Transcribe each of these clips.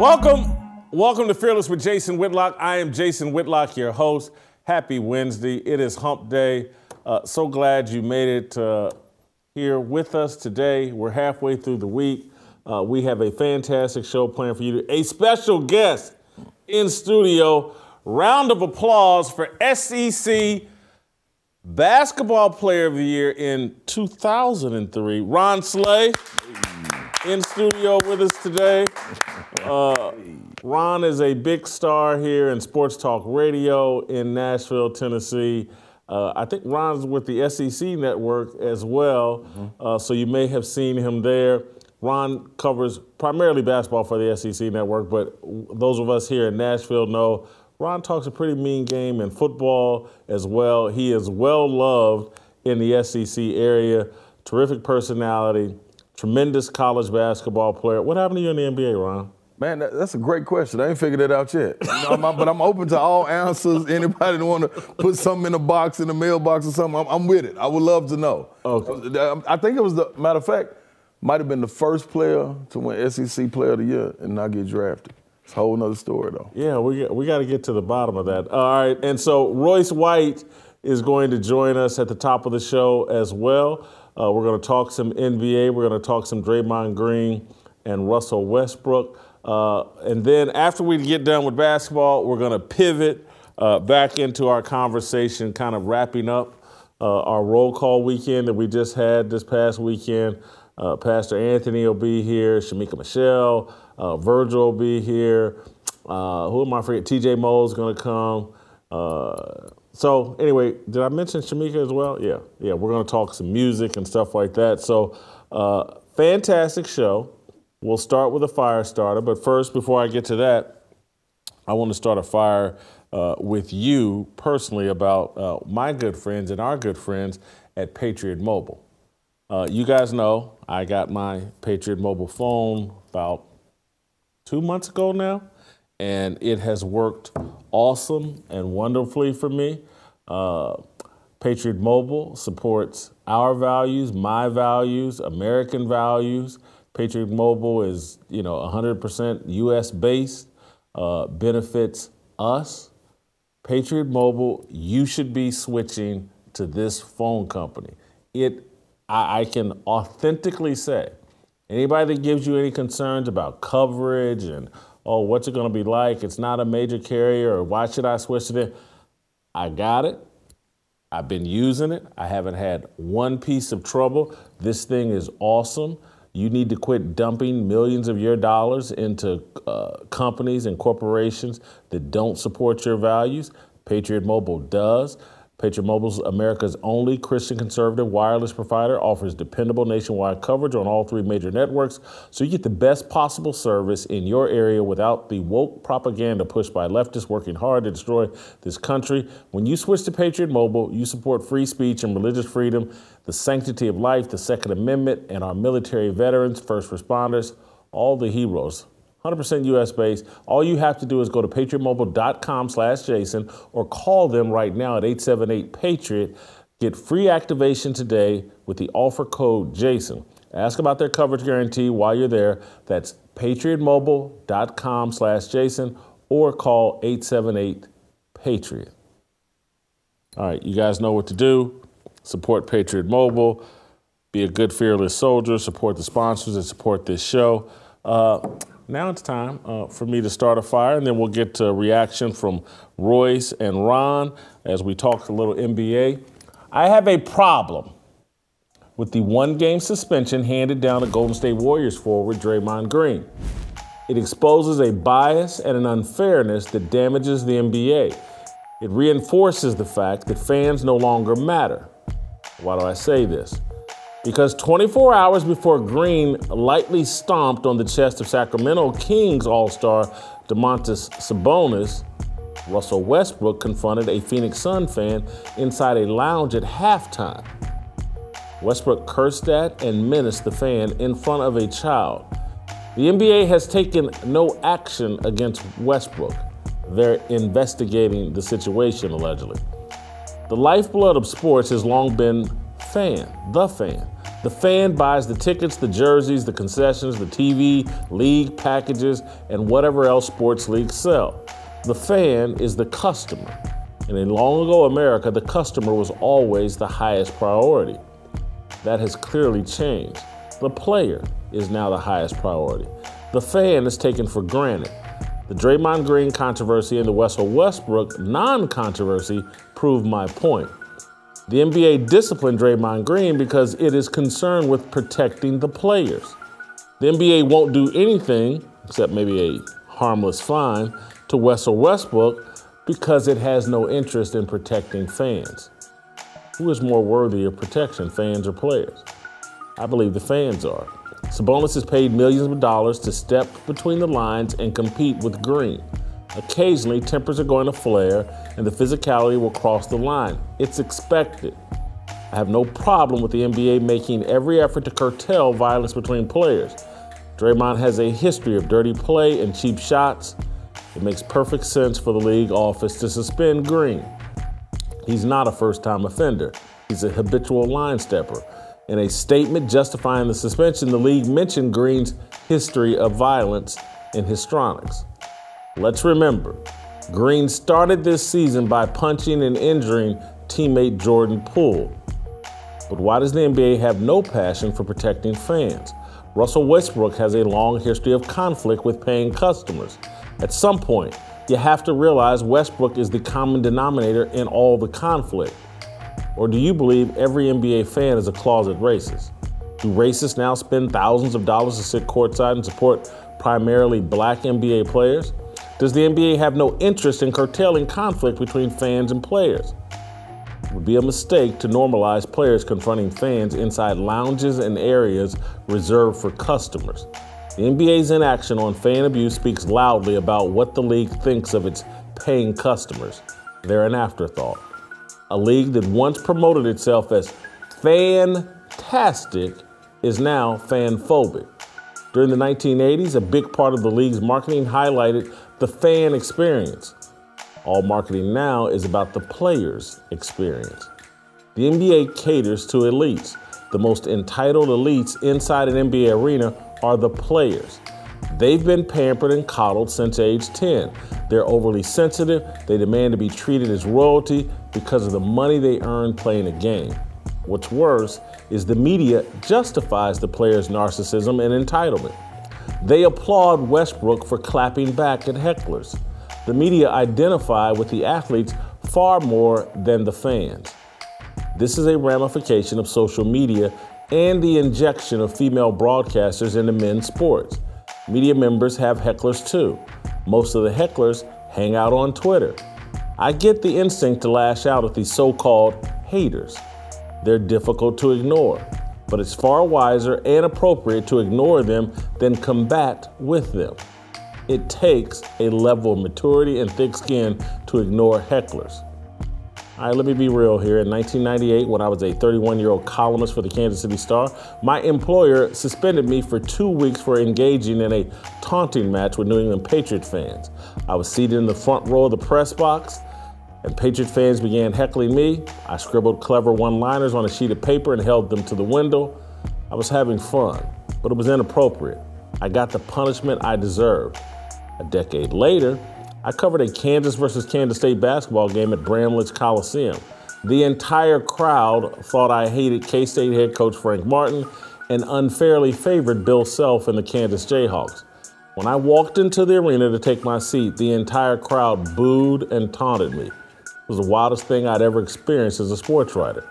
Welcome to Fearless with Jason Whitlock. I am Jason Whitlock, your host. Happy Wednesday. It is hump day. So glad you made it here with us today. We're halfway through the week. We have a fantastic show planned for you. A special guest in studio. Round of applause for SEC Basketball Player of the Year in 2003, Ron Slay, in studio with us today. Ron is a big star here in Sports Talk Radio in Nashville, Tennessee. I think Ron's with the SEC Network as well, so you may have seen him there. Ron covers primarily basketball for the SEC Network, but those of us here in Nashville know Ron talks a pretty mean game in football as well. He is well loved in the SEC area, terrific personality, tremendous college basketball player. What happened to you in the NBA, Ron? Man, that's a great question. I ain't figured it out yet. But I'm open to all answers. Anybody that want to put something in a box, in the mailbox or something, I'm with it. I would love to know. Okay. I think it was, matter of fact, might have been the first player to win SEC Player of the Year and not get drafted. It's a whole nother story, though. Yeah, we got to get to the bottom of that. All right, and so Royce White is going to join us at the top of the show as well. We're going to talk some NBA. We're going to talk some Draymond Green and Russell Westbrook. And then after we get done with basketball, we're going to pivot back into our conversation, kind of wrapping up our roll call weekend that we just had this past weekend. Pastor Anthony will be here, Shamika Michelle, Virgil will be here. Who am I forgetting? TJ Moe's going to come. So anyway, did I mention Shamika as well? Yeah, we're going to talk some music and stuff like that. So fantastic show. We'll start with a fire starter, but first, before I get to that, I want to start a fire with you personally about my good friends and our good friends at Patriot Mobile. You guys know I got my Patriot Mobile phone about 2 months ago now, and it has worked awesome and wonderfully for me. Patriot Mobile supports our values, my values, American values. Patriot Mobile is, 100% U.S. based, benefits us. Patriot Mobile, you should be switching to this phone company. I can authentically say, anybody that gives you any concerns about coverage and, what's it going to be like? It's not a major carrier, or why should I switch to it? I got it. I've been using it. I haven't had one piece of trouble. This thing is awesome. You need to quit dumping millions of your dollars into companies and corporations that don't support your values. Patriot Mobile does. Patriot Mobile's America's only Christian conservative wireless provider, offers dependable nationwide coverage on all 3 major networks, so you get the best possible service in your area without the woke propaganda pushed by leftists working hard to destroy this country. When you switch to Patriot Mobile, you support free speech and religious freedom, the sanctity of life, the Second Amendment, and our military veterans, first responders, all the heroes. 100% U.S. based. All you have to do is go to patriotmobile.com/Jason or call them right now at 878-PATRIOT. Get free activation today with the offer code Jason. Ask about their coverage guarantee while you're there. That's patriotmobile.com/Jason or call 878-PATRIOT. All right, you guys know what to do. Support Patriot Mobile. Be a good, fearless soldier. Support the sponsors that support this show. Now it's time for me to start a fire, and then we'll get to a reaction from Royce and Ron as we talk a little NBA. I have a problem with the 1-game suspension handed down to Golden State Warriors forward Draymond Green. It exposes a bias and an unfairness that damages the NBA. It reinforces the fact that fans no longer matter. Why do I say this? Because 24 hours before Green lightly stomped on the chest of Sacramento Kings all-star Domantas Sabonis, Russell Westbrook confronted a Phoenix Sun fan inside a lounge at halftime. Westbrook cursed at and menaced the fan in front of a child. The NBA has taken no action against Westbrook. They're investigating the situation, allegedly. The lifeblood of sports has long been the fan. The fan buys the tickets, the jerseys, the concessions, the TV, league packages, and whatever else sports leagues sell. The fan is the customer. And in long ago America, the customer was always the highest priority. That has clearly changed. The player is now the highest priority. The fan is taken for granted. The Draymond Green controversy and the Westbrook non-controversy prove my point. The NBA disciplined Draymond Green because it is concerned with protecting the players. The NBA won't do anything, except maybe a harmless fine, to Westbrook because it has no interest in protecting fans. Who is more worthy of protection, fans or players? I believe the fans are. Sabonis is paid millions of dollars to step between the lines and compete with Green. Occasionally, tempers are going to flare and the physicality will cross the line. It's expected. I have no problem with the NBA making every effort to curtail violence between players. Draymond has a history of dirty play and cheap shots. It makes perfect sense for the league office to suspend Green. He's not a first-time offender. He's a habitual line stepper. In a statement justifying the suspension, the league mentioned Green's history of violence in histrionics. Let's remember, Green started this season by punching and injuring teammate Jordan Poole. But why does the NBA have no passion for protecting fans? Russell Westbrook has a long history of conflict with paying customers. At some point, you have to realize Westbrook is the common denominator in all the conflict. Or do you believe every NBA fan is a closet racist? Do racists now spend thousands of dollars to sit courtside and support primarily black NBA players? Does the NBA have no interest in curtailing conflict between fans and players? It would be a mistake to normalize players confronting fans inside lounges and areas reserved for customers. The NBA's inaction on fan abuse speaks loudly about what the league thinks of its paying customers. They're an afterthought. A league that once promoted itself as fantastic is now fanphobic. During the 1980s, a big part of the league's marketing highlighted the fan experience. All marketing now is about the player's experience. The NBA caters to elites. The most entitled elites inside an NBA arena are the players. They've been pampered and coddled since age 10. They're overly sensitive. They demand to be treated as royalty because of the money they earn playing a game. What's worse is the media justifies the players' narcissism and entitlement. They applaud Westbrook for clapping back at hecklers. The media identify with the athletes far more than the fans. This is a ramification of social media and the injection of female broadcasters into men's sports. Media members have hecklers too. Most of the hecklers hang out on Twitter. I get the instinct to lash out at these so-called haters. They're difficult to ignore, but it's far wiser and appropriate to ignore them than combat with them. It takes a level of maturity and thick skin to ignore hecklers. All right, let me be real here. In 1998, when I was a 31-year-old columnist for the Kansas City Star, my employer suspended me for 2 weeks for engaging in a taunting match with New England Patriot fans. I was seated in the front row of the press box, and Patriot fans began heckling me. I scribbled clever one-liners on a sheet of paper and held them to the window. I was having fun, but it was inappropriate. I got the punishment I deserved. A decade later, I covered a Kansas versus Kansas State basketball game at Bramlage Coliseum. The entire crowd thought I hated K-State head coach Frank Martin and unfairly favored Bill Self and the Kansas Jayhawks. When I walked into the arena to take my seat, the entire crowd booed and taunted me. It was the wildest thing I'd ever experienced as a sports writer.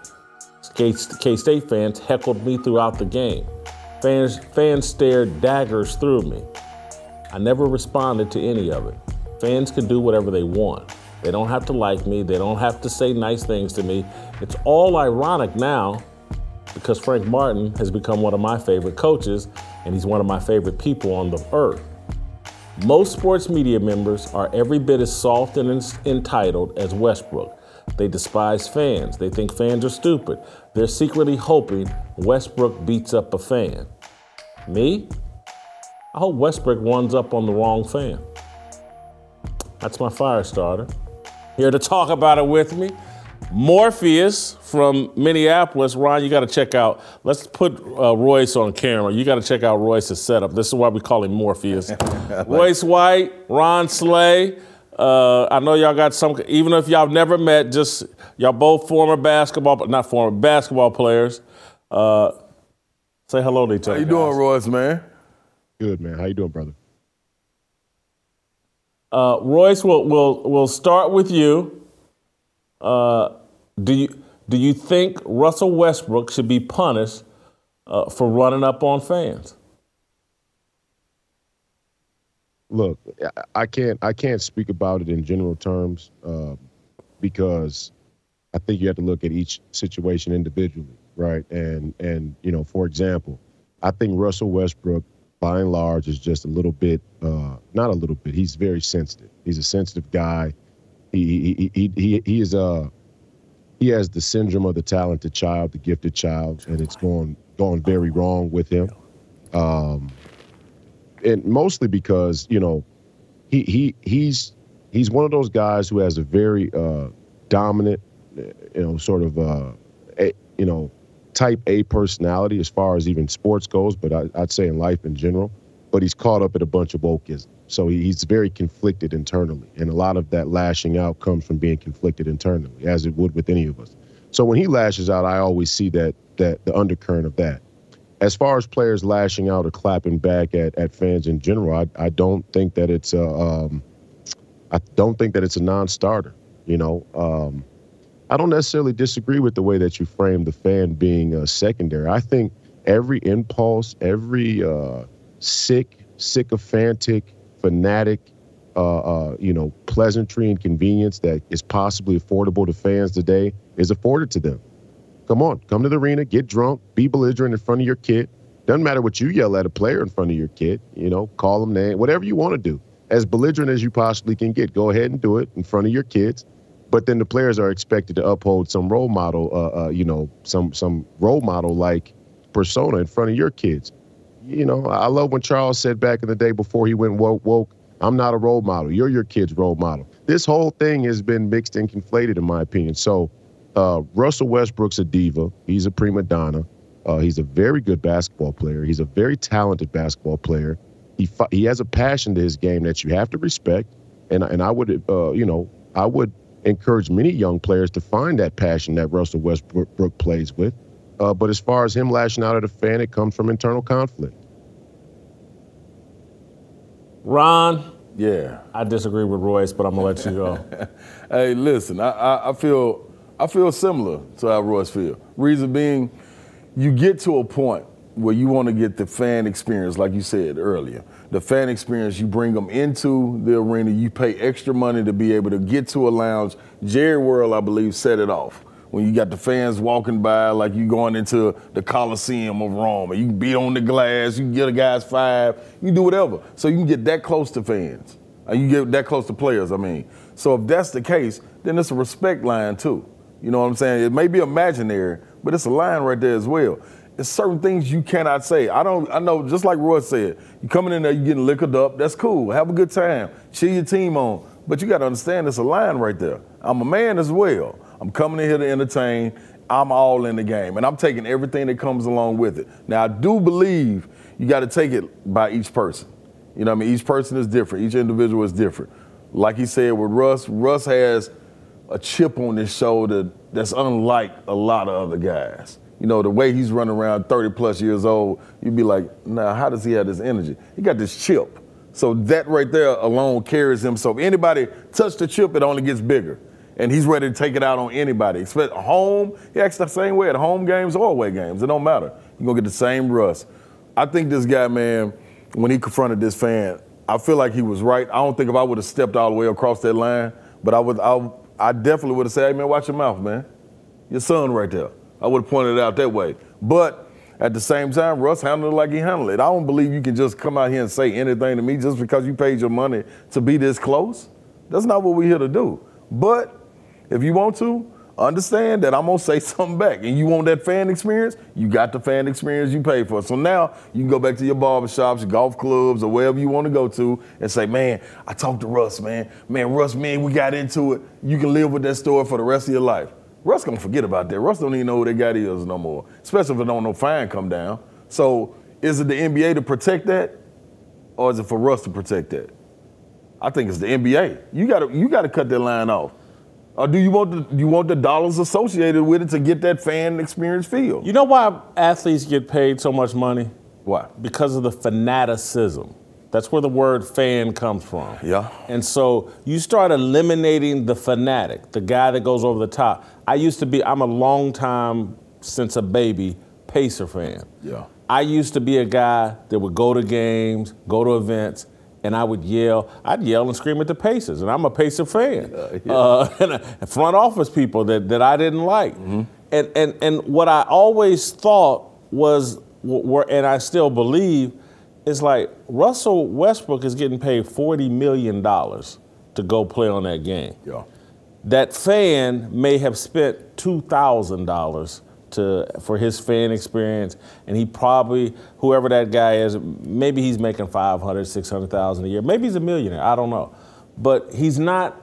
K-State fans heckled me throughout the game. Fans stared daggers through me. I never responded to any of it. Fans can do whatever they want. They don't have to like me. They don't have to say nice things to me. It's all ironic now because Frank Martin has become one of my favorite coaches and he's one of my favorite people on the earth. Most sports media members are every bit as soft and entitled as Westbrook. They despise fans. They think fans are stupid. They're secretly hoping Westbrook beats up a fan. Me? I hope Westbrook runs up on the wrong fan. That's my fire starter. Here to talk about it with me, Morpheus from Minneapolis. Ron, you got to check out. Let's put Royce on camera. You got to check out Royce's setup. This is why we call him Morpheus. Royce White, Ron Slay. I know y'all got some, even if y'all never met, just y'all both basketball players. Say hello to each other. How you doing, Royce, man? Good, man. How you doing, brother? Royce, we'll start with you. Do you think Russell Westbrook should be punished for running up on fans? Look, I can't speak about it in general terms because I think you have to look at each situation individually, right? And you know, for example, I think Russell Westbrook, by and large, is just a little bit, not a little bit. He's very sensitive. He's a sensitive guy. He has the syndrome of the talented child, the gifted child, and it's gone very wrong with him. And mostly because, you know, he's one of those guys who has a very dominant, you know, sort of type A personality as far as even sports goes, but I'd say in life in general. But he's caught up in a bunch of wokeism. So he's very conflicted internally. And a lot of that lashing out comes from being conflicted internally, as it would with any of us. So when he lashes out, I always see that the undercurrent of that. As far as players lashing out or clapping back at fans in general, I don't think that it's a non-starter. You know, I don't necessarily disagree with the way that you frame the fan being secondary. I think every impulse, every sycophantic, fanatic, pleasantry and convenience that is possibly affordable to fans today is afforded to them. Come to the arena, get drunk, be belligerent in front of your kid. Doesn't matter what you yell at a player in front of your kid, you know, call them name, whatever you want to do. As belligerent as you possibly can get, go ahead and do it in front of your kids. But then the players are expected to uphold some role model, some role model like persona in front of your kids. You know, I love when Charles said back in the day before he went woke, I'm not a role model. You're your kid's role model. This whole thing has been mixed and conflated, in my opinion. So Russell Westbrook's a diva. He's a prima donna. He's a very good basketball player. He's a very talented basketball player. He has a passion to his game that you have to respect. And I would, I would encourage many young players to find that passion that Russell Westbrook plays with. But as far as him lashing out at a fan, it comes from internal conflict. Ron? Yeah. I disagree with Royce, but I'm going to let you go. Hey, listen, I feel similar to how Royce feels. Reason being, you get to a point where you want to get the fan experience, like you said earlier. The fan experience, you bring them into the arena, you pay extra money to be able to get to a lounge. Jerry World, I believe, set it off. When you got the fans walking by like you going into the Coliseum of Rome, and you can beat on the glass, you can get a guy's five, you can do whatever. So you can get that close to fans. You get that close to players, I mean. So if that's the case, then it's a respect line too. You know what I'm saying? It may be imaginary, but it's a line right there as well. There's certain things you cannot say. I know, just like Roy said, you coming in there, you getting liquored up, that's cool. Have a good time. Cheer your team on. But you got to understand there's a line right there. I'm a man as well. I'm coming in here to entertain. I'm all in the game. And I'm taking everything that comes along with it. Now, I do believe you got to take it by each person. You know what I mean? Each person is different. Each individual is different. Like he said with Russ has a chip on his shoulder that's unlike a lot of other guys. You know, the way he's running around 30-plus years old, you'd be like, nah, how does he have this energy? He got this chip. So that right there alone carries him. So if anybody touch the chip, it only gets bigger. And he's ready to take it out on anybody. Expect home, he acts the same way at home games or away games. It don't matter. You're going to get the same Russ. I think this guy, man, when he confronted this fan, I feel like he was right. I don't think if I would have stepped all the way across that line, but I definitely would have said, hey, man, watch your mouth, man. Your son right there. I would have pointed it out that way. But at the same time, Russ handled it like he handled it. I don't believe you can just come out here and say anything to me just because you paid your money to be this close. That's not what we're here to do. But if you want to, understand that I'm going to say something back. And you want that fan experience, you got the fan experience you pay for. So now you can go back to your barbershops, your golf clubs, or wherever you want to go to and say, man, I talked to Russ, man. Man, Russ, man, we got into it. You can live with that story for the rest of your life. Russ gonna forget about that. Russ don't even know who that guy is no more, especially if it don't no fine come down. So is it the NBA to protect that, or is it for Russ to protect that? I think it's the NBA. You gotta cut that line off. Or do you want the dollars associated with it to get that fan experience feel? You know why athletes get paid so much money? Why? Because of the fanaticism. That's where the word fan comes from. Yeah. And so you start eliminating the fanatic, the guy that goes over the top. I'm a long time, since a baby, Pacer fan. Yeah. I used to be a guy that would go to games, go to events, and I'd yell and scream at the Pacers, and I'm a Pacer fan. And front office people that I didn't like. Mm-hmm. And what I always thought was, and I still believe, is like Russell Westbrook is getting paid $40 million to go play on that game. Yeah. That fan may have spent $2,000 for his fan experience, and he probably, whoever that guy is, maybe he's making $500,000, $600,000 a year. Maybe he's a millionaire. I don't know, but he's not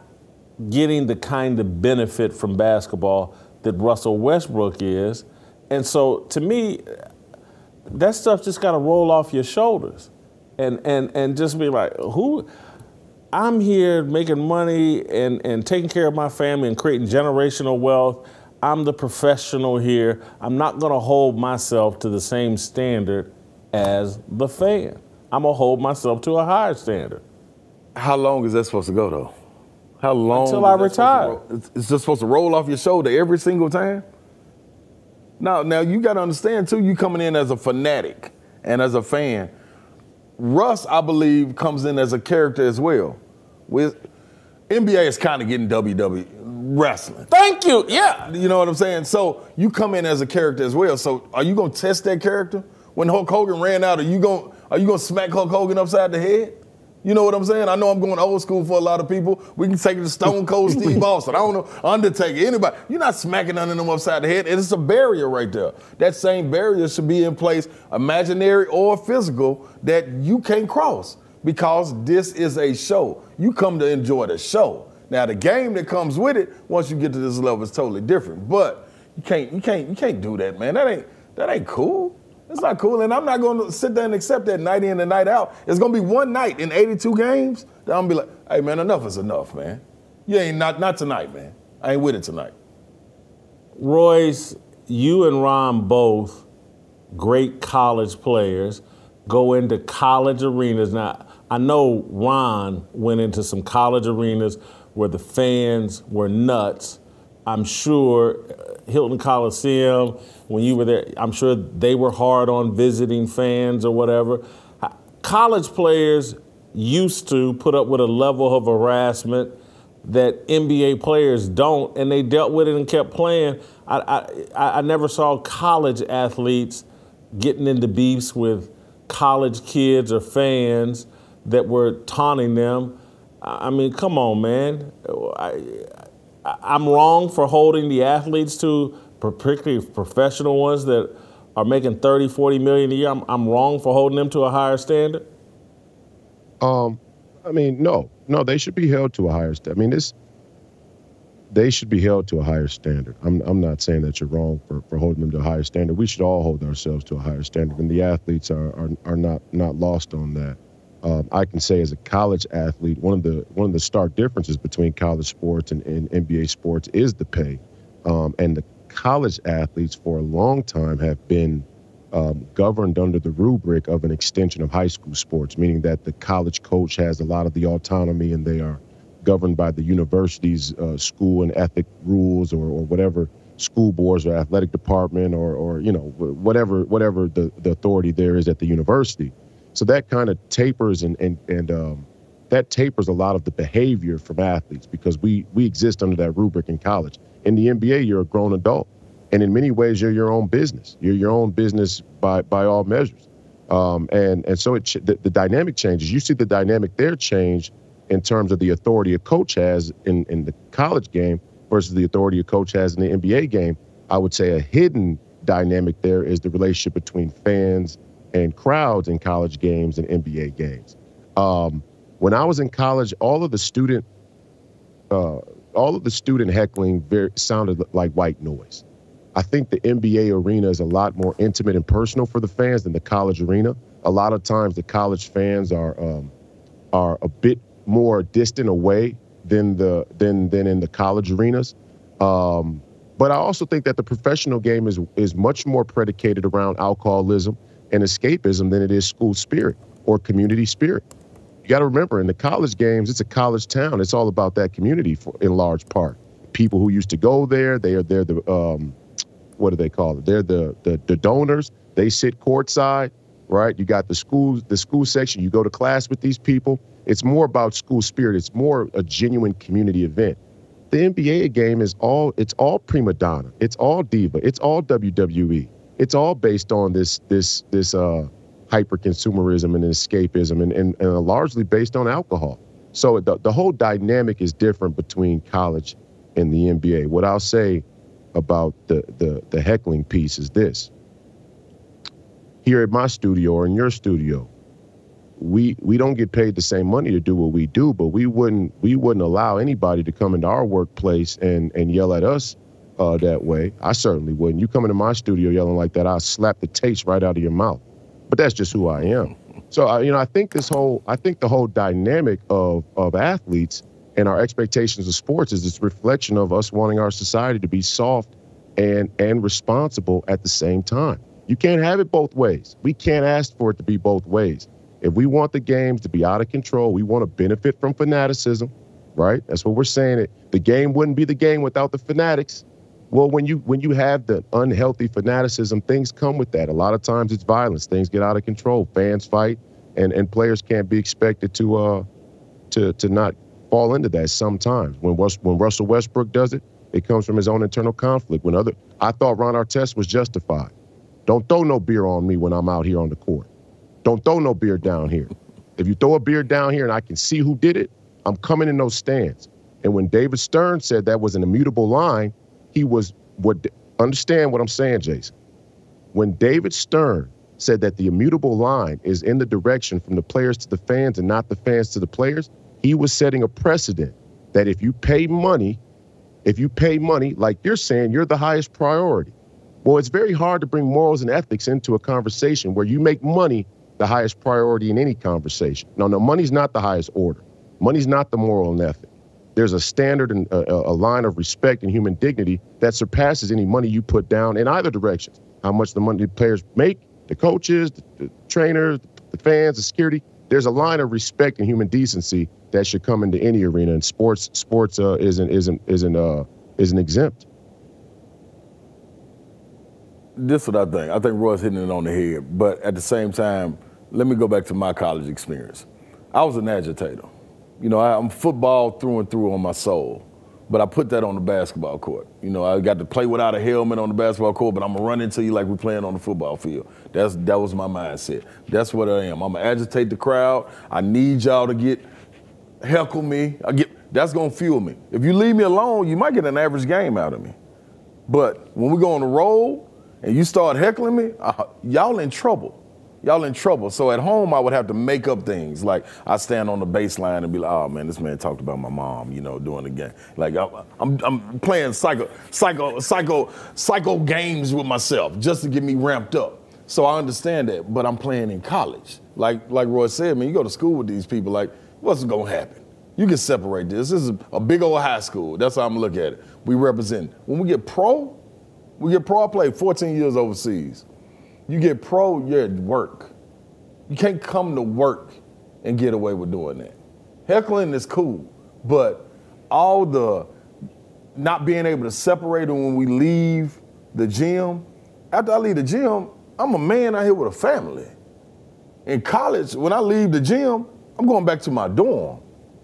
getting the kind of benefit from basketball that Russell Westbrook is, and so to me, that stuff just got to roll off your shoulders, and just be like, I'm here making money and taking care of my family and creating generational wealth. I'm the professional here. I'm not going to hold myself to the same standard as the fan. I'm going to hold myself to a higher standard. How long is that supposed to go, though? How long? Until I retire. It's just supposed to roll off your shoulder every single time? Now you got to understand, too, you coming in as a fanatic and as a fan. Russ, I believe, comes in as a character as well. NBA is kind of getting WWE wrestling. Thank you. Yeah. You know what I'm saying? So you come in as a character as well. So are you gonna test that character? When Hulk Hogan ran out, are you gonna smack Hulk Hogan upside the head? You know what I'm saying? I know I'm going old school for a lot of people. We can take it to Stone Cold Steve Austin. I don't know, Undertaker, anybody. You're not smacking none of them upside the head. It's a barrier right there. That same barrier should be in place, imaginary or physical, that you can't cross, because this is a show. You come to enjoy the show. Now the game that comes with it, once you get to this level, is totally different. But you can't do that, man. That ain't cool. It's not cool, and I'm not going to sit there and accept that night in and night out. It's going to be one night in 82 games that I'm going to be like, hey, man, enough is enough, man. You ain't not tonight, man. I ain't with it tonight. Royce, you and Ron both great college players, go into college arenas. Now, I know Ron went into some college arenas where the fans were nuts. I'm sure Hilton Coliseum, when you were there, I'm sure they were hard on visiting fans or whatever. College players used to put up with a level of harassment that NBA players don't, and they dealt with it and kept playing. I never saw college athletes getting into beefs with college kids or fans that were taunting them. I mean, come on, man. I'm wrong for holding the athletes to, particularly professional ones that are making $30, $40 million a year. I'm wrong for holding them to a higher standard? I mean, no, they should be held to a higher standard. I mean, they should be held to a higher standard. I'm not saying that you're wrong for holding them to a higher standard. We should all hold ourselves to a higher standard, and the athletes are not lost on that. I can say as a college athlete, one of the stark differences between college sports and NBA sports is the pay. And the college athletes for a long time have been governed under the rubric of an extension of high school sports, meaning that the college coach has a lot of the autonomy and they are governed by the university's school and ethic rules or whatever school boards or athletic department or you know, whatever the authority there is at the university. So that kind of tapers and that tapers a lot of the behavior from athletes because we exist under that rubric in college. In the NBA, you're a grown adult. And in many ways, you're your own business. You're your own business by all measures. And so the dynamic changes. You see the dynamic there change in terms of the authority a coach has in the college game versus the authority a coach has in the NBA game. I would say a hidden dynamic there is the relationship between fans and crowds in college games and NBA games. When I was in college, all of the all of the student heckling sounded like white noise. I think the NBA arena is a lot more intimate and personal for the fans than the college arena. A lot of times the college fans are a bit more distant away than in the college arenas. But I also think that the professional game is much more predicated around alcoholism and escapism than it is school spirit or community spirit. You got to remember, in the college games, it's a college town. It's all about that community in large part. People who used to go there, they're the what do they call it? They're the donors. They sit courtside, right? You got the school section. You go to class with these people. It's more about school spirit. It's more a genuine community event. The NBA game is it's all prima donna. It's all diva. It's all WWE. It's all based on this hyper consumerism and escapism and largely based on alcohol. So the whole dynamic is different between college and the NBA. What I'll say about the heckling piece is this. Here at my studio or in your studio, we don't get paid the same money to do what we do, but we wouldn't allow anybody to come into our workplace and yell at us that way. I certainly wouldn't. You come into my studio yelling like that, I'll slap the taste right out of your mouth. But that's just who I am. So I think the whole dynamic of athletes and our expectations of sports is this reflection of us wanting our society to be soft and responsible at the same time. You can't have it both ways. We can't ask for it to be both ways. If we want the games to be out of control, we want to benefit from fanaticism, right? That's what we're saying. The game wouldn't be the game without the fanatics. Well, when you have the unhealthy fanaticism, things come with that. A lot of times it's violence. Things get out of control. Fans fight, and players can't be expected to not fall into that sometimes. When Russell Westbrook does it, it comes from his own internal conflict. I thought Ron Artest was justified. Don't throw no beer on me when I'm out here on the court. Don't throw no beer down here. If you throw a beer down here and I can see who did it, I'm coming in those stands. And when David Stern said that was an immutable line, understand what I'm saying, Jason. When David Stern said that the immutable line is in the direction from the players to the fans and not the fans to the players, he was setting a precedent that if you pay money, like you're saying, you're the highest priority. Well, it's very hard to bring morals and ethics into a conversation where you make money the highest priority in any conversation. No, money's not the highest order. Money's not the moral and ethic. There's a standard and a line of respect and human dignity that surpasses any money you put down in either direction. How much the money the players make, the coaches, the trainers, the fans, the security. There's a line of respect and human decency that should come into any arena, and sports isn't exempt. This is what I think. I think Roy's hitting it on the head. But at the same time, let me go back to my college experience. I was an agitator. I'm football through and through on my soul. But I put that on the basketball court. I got to play without a helmet on the basketball court, but I'm going to run into you like we're playing on the football field. That was my mindset. That's what I am. I'm going to agitate the crowd. I need y'all to heckle me. That's going to fuel me. If you leave me alone, you might get an average game out of me. But when we go on the road, and you start heckling me, y'all in trouble. Y'all in trouble. So at home, I would have to make up things. Like I stand on the baseline and be like, oh man, this man talked about my mom, during the game. Like I'm playing psycho games with myself just to get me ramped up. So I understand that, but I'm playing in college. Like Roy said, man, you go to school with these people, like, what's gonna happen? You can separate this. This is a big old high school. That's how I'm gonna look at it. We represent. When we get pro, I played 14 years overseas. You get pro, you're at work. You can't come to work and get away with doing that. Heckling is cool, but all the not being able to separate them when we leave the gym. After I leave the gym, I'm a man out here with a family. In college, when I leave the gym, I'm going back to my dorm.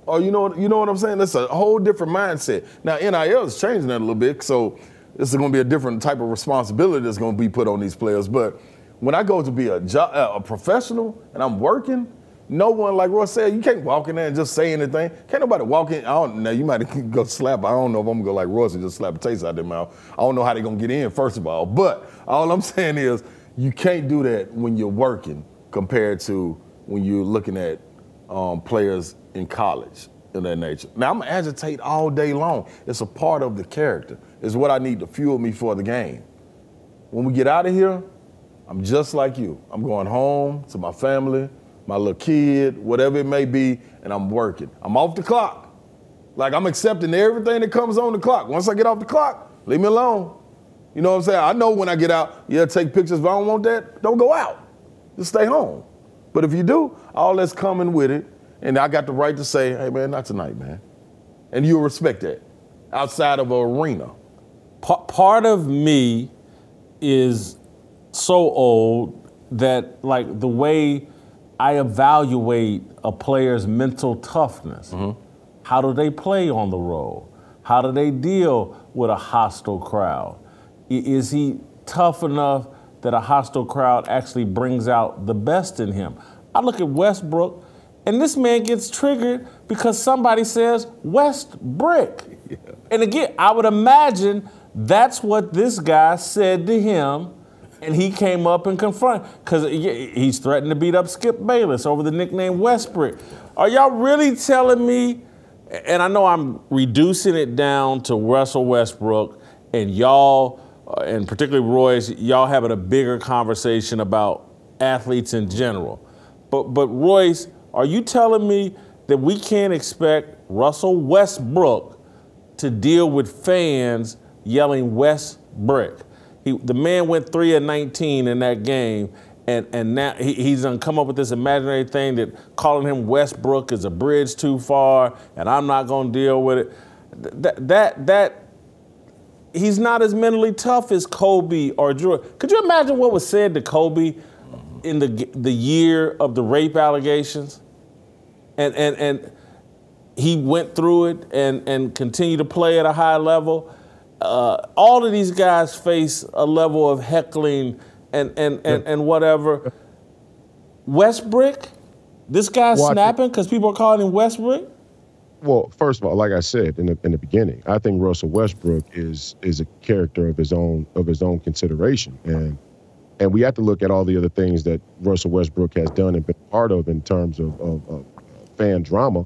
Oh, you know what I'm saying? That's a whole different mindset. Now, NIL is changing that a little bit, so this is going to be a different type of responsibility that's going to be put on these players. But when I go to be a professional and I'm working, no one, like Royce said, you can't walk in there and just say anything. Can't nobody walk in. Now, you might go slap. I don't know if I'm going to go like Royce and just slap a taste out their mouth. I don't know how they're going to get in, first of all. But all I'm saying is you can't do that when you're working compared to when you're looking at players in college. of that nature. Now, I'm going to agitate all day long. It's a part of the character. It's what I need to fuel me for the game. When we get out of here, I'm just like you. I'm going home to my family, my little kid, whatever it may be, and I'm working. I'm off the clock. Like, I'm accepting everything that comes on the clock. Once I get off the clock, leave me alone. You know what I'm saying? I know when I get out, take pictures. If I don't want that, don't go out. Just stay home. But if you do, all that's coming with it, and I got the right to say, hey, man, not tonight, man. And you'll respect that outside of an arena. Part of me is so old that, like, the way I evaluate a player's mental toughness, how do they play on the road? How do they deal with a hostile crowd? Is he tough enough that a hostile crowd actually brings out the best in him? I look at Westbrook, and this man gets triggered because somebody says Westbrick. Yeah. And again, I would imagine that's what this guy said to him, and he came up and confronted, because he's threatened to beat up Skip Bayless over the nickname Westbrick. Are y'all really telling me, and I know I'm reducing it down to Russell Westbrook, and y'all, and particularly Royce, y'all having a bigger conversation about athletes in general. But Royce, are you telling me that we can't expect Russell Westbrook to deal with fans yelling Westbrick? The man went 3 of 19 in that game, and now he's done come up with this imaginary thing that calling him Westbrook is a bridge too far, and I'm not going to deal with it. He's not as mentally tough as Kobe or Jordan. Could you imagine what was said to Kobe in the year of the rape allegations? And he went through it and continued to play at a high level. All of these guys face a level of heckling and whatever. Westbrick, this guy's snapping because people are calling him Westbrick? Well, first of all, like I said in the beginning, I think Russell Westbrook is a character of his own consideration, and we have to look at all the other things that Russell Westbrook has done and been part of in terms of fan drama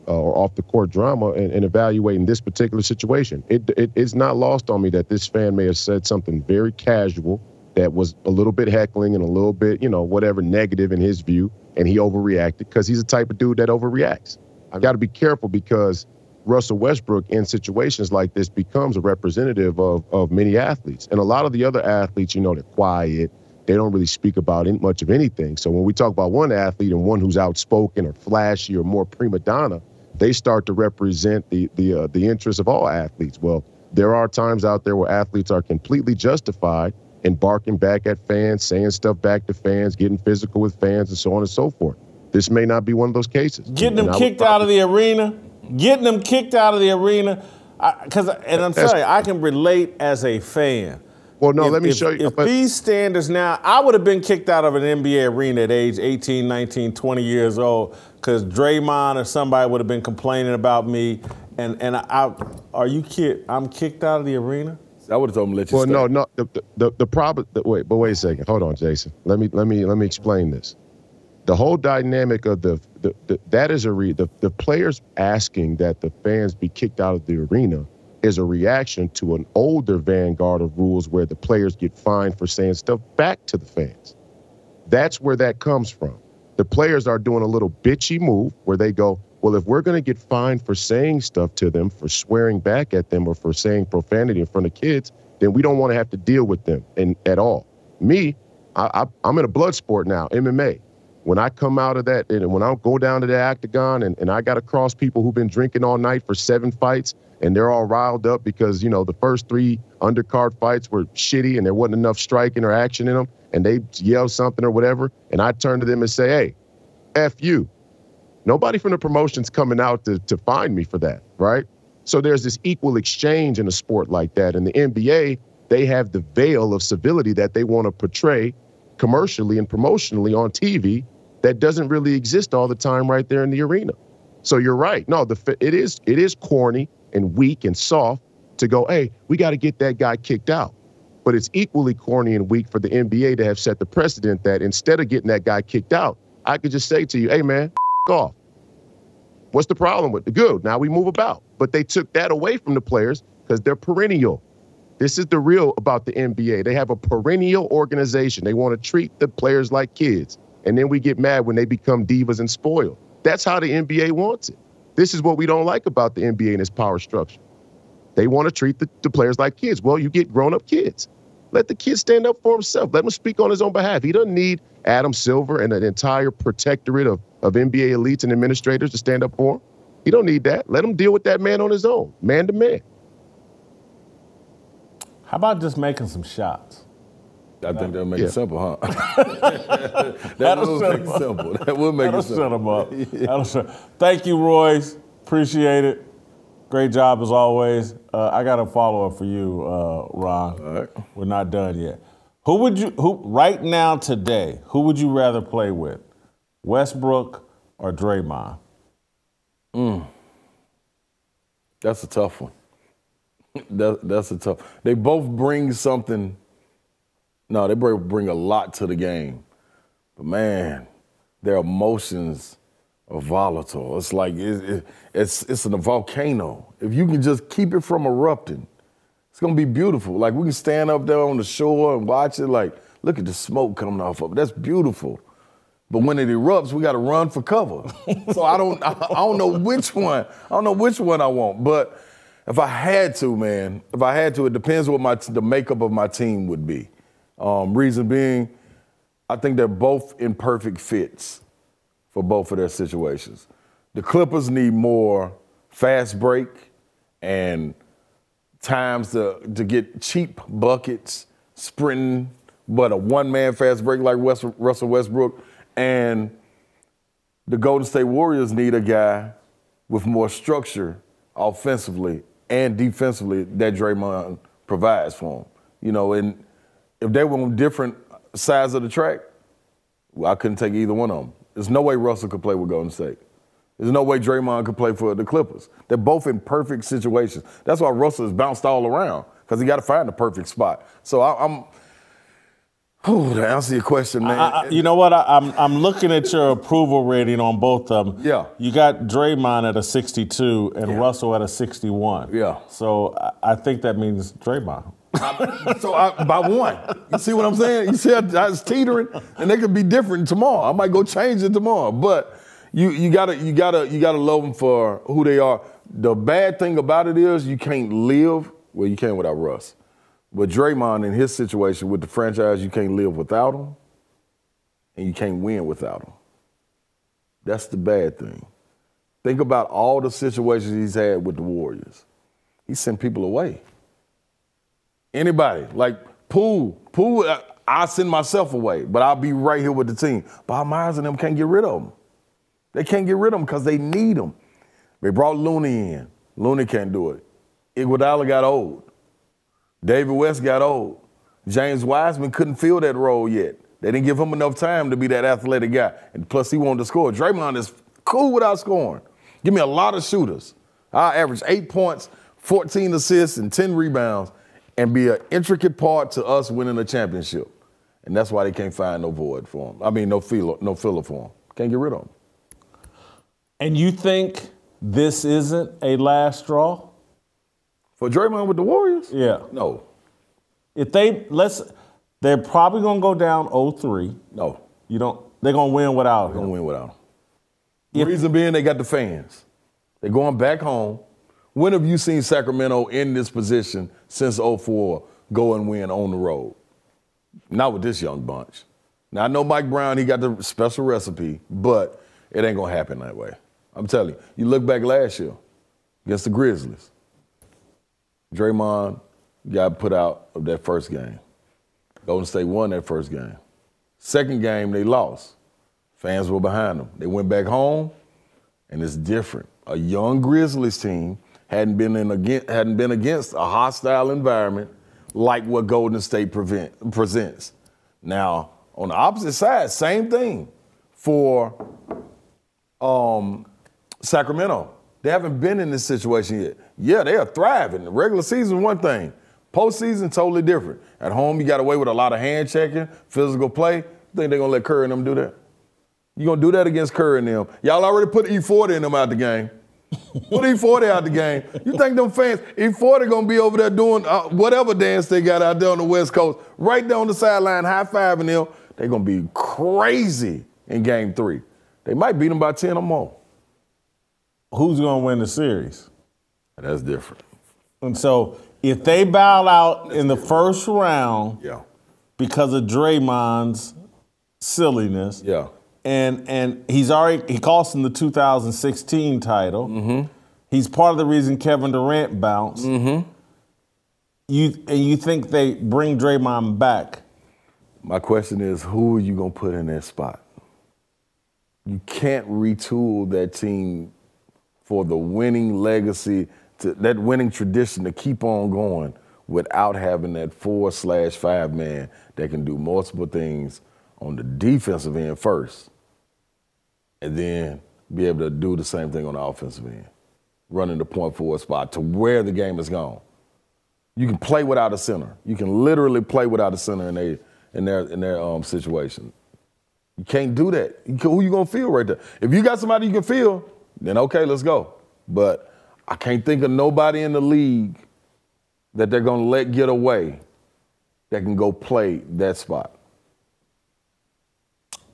or off the court drama, and evaluating this particular situation. It's not lost on me that this fan may have said something very casual that was a little bit heckling and a little bit, whatever negative in his view, and he overreacted because he's the type of dude that overreacts. I've got to be careful because Russell Westbrook in situations like this becomes a representative of many athletes. And a lot of the other athletes, they're quiet. They don't really speak about much of anything. So when we talk about one athlete and one who's outspoken or flashy or more prima donna, they start to represent the interests of all athletes. Well, there are times out there where athletes are completely justified in barking back at fans, saying stuff back to fans, getting physical with fans, and so on and so forth. This may not be one of those cases. Getting them kicked out of the arena. Getting them kicked out of the arena. I'm sorry, I can relate as a fan. Well, no, let me show you. If these standards now, I would have been kicked out of an NBA arena at age 18, 19, 20 years old because Draymond or somebody would have been complaining about me. Are you kidding? I'm kicked out of the arena? I would have told him to let you stay. Well, no. The problem. Wait a second. Hold on, Jason. Let me explain this. The whole dynamic of the players asking that the fans be kicked out of the arena is a reaction to an older vanguard of rules where the players get fined for saying stuff back to the fans. That's where that comes from. The players are doing a little bitchy move where they go, well, if we're going to get fined for saying stuff to them, for swearing back at them, or for saying profanity in front of kids, then we don't want to have to deal with them at all. Me, I'm in a blood sport now, MMA. When I come out of that, and when I go down to the octagon and I got to cross people who've been drinking all night for 7 fights, and they're all riled up because, the first 3 undercard fights were shitty and there wasn't enough striking or action in them, and they yell something or whatever, and I turn to them and say, hey, F you. Nobody from the promotion's coming out to find me for that, right? So there's this equal exchange in a sport like that. In the NBA, they have the veil of civility that they want to portray commercially and promotionally on TV that doesn't really exist all the time right there in the arena. So you're right. No, it is corny and weak and soft to go, hey, we got to get that guy kicked out. But it's equally corny and weak for the NBA to have set the precedent that instead of getting that guy kicked out, I could just say to you, hey, man, off. What's the problem with the good? Now we move about. But they took that away from the players because they're perennial. This is the real about the NBA. They have a perennial organization. They want to treat the players like kids. And then we get mad when they become divas and spoiled. That's how the NBA wants it. This is what we don't like about the NBA and its power structure. They want to treat the players like kids. Well, you get grown-up kids. Let the kid stand up for himself. Let him speak on his own behalf. He doesn't need Adam Silver and an entire protectorate of NBA elites and administrators to stand up for him. He don't need that. Let him deal with that man on his own, man to man. How about just making some shots? I think that'll make it simple, huh? That will make it simple. That will make it simple. That'll shut him up. Thank you, Royce. Appreciate it. Great job as always. I got a follow-up for you, Ron. All right. We're not done yet. Who right now today, who would you rather play with? Westbrook or Draymond? That's a tough one. That's a tough. They both bring something. No, they both bring a lot to the game. But man, their emotions are volatile. It's like it's in a volcano. If you can just keep it from erupting, it's gonna be beautiful. Like we can stand up there on the shore and watch it. Like, look at the smoke coming off of it. That's beautiful. But when it erupts, we got to run for cover. So I don't know which one. I don't know which one I want. But if I had to, man, it depends what the makeup of my team would be. Reason being, I think they're both imperfect fits for both of their situations. The Clippers need more fast break and times to get cheap buckets, sprinting, but a one-man fast break like Russell Westbrook. And the Golden State Warriors need a guy with more structure offensively and defensively that Draymond provides for them. You know, and if they were on different sides of the track, well, I couldn't take either one of them. There's no way Russell could play with Golden State. There's no way Draymond could play for the Clippers. They're both in perfect situations. That's why Russell is bounced all around, because he got to find the perfect spot. So to answer your question, man. You know what? I'm looking at your approval rating on both of them. Yeah. You got Draymond at a 62 and Russell at a 61. Yeah. So I think that means Draymond. By one. You see what I'm saying? You see how it's teetering, and they could be different tomorrow. I might go change it tomorrow, but you gotta love them for who they are. The bad thing about it is you can't live. Well, you can't without Russ. But Draymond, in his situation with the franchise, you can't live without him, and you can't win without him. That's the bad thing. Think about all the situations he's had with the Warriors. He sent people away. Anybody, like Poole, I send myself away, but I'll be right here with the team. Bob Myers and them can't get rid of him. They can't get rid of him because they need him. They brought Looney in. Looney can't do it. Iguodala got old. David West got old. James Wiseman couldn't fill that role yet. They didn't give him enough time to be that athletic guy. And plus, he wanted to score. Draymond is cool without scoring. Give me a lot of shooters. I'll average 8 points, 14 assists, and 10 rebounds, and be an intricate part to us winning a championship. And that's why they can't find no void for him. I mean, no filler for him. Can't get rid of him. And you think this isn't a last straw? For Draymond with the Warriors? Yeah. No. They're probably gonna go down 0-3. No. They're gonna win without him. They're gonna win without him. The reason being, they got the fans. They're going back home. When have you seen Sacramento in this position since 2004 go and win on the road? Not with this young bunch. Now, I know Mike Brown, he got the special recipe, but it ain't gonna happen that way. I'm telling you. You look back last year against the Grizzlies. Draymond got put out of that first game. Golden State won that first game. Second game, they lost. Fans were behind them. They went back home, and it's different. A young Grizzlies team hadn't been against a hostile environment like what Golden State presents. Now, on the opposite side, same thing for Sacramento. They haven't been in this situation yet. Yeah, they are thriving. The regular season, one thing. Postseason, totally different. At home, you got away with a lot of hand checking, physical play. Think they're going to let Curry and them do that? You gonna do that against Curry and them? Y'all already put E40 in them out the game. Put E40 out the game. You think them fans, E40 gonna be over there doing whatever dance they got out there on the West Coast, right there on the sideline, high-fiving them. They're gonna be crazy in Game 3. They might beat them by 10 or more. Who's gonna win the series? That's different. And so if they bow out in the first round because of Draymond's silliness, and he cost them the 2016 title. He's part of the reason Kevin Durant bounced. You think they bring Draymond back? My question is, who are you gonna put in that spot? You can't retool that team for the winning legacy, that winning tradition to keep on going without having that 4/5 man that can do multiple things on the defensive end first, and then be able to do the same thing on the offensive end, running the point forward spot to where the game is gone. You can play without a center. You can literally play without a center in their situation. You can't do that. Who you gonna feel right there? If you got somebody you can feel, then okay, let's go. But I can't think of nobody in the league that they're gonna let get away that can go play that spot.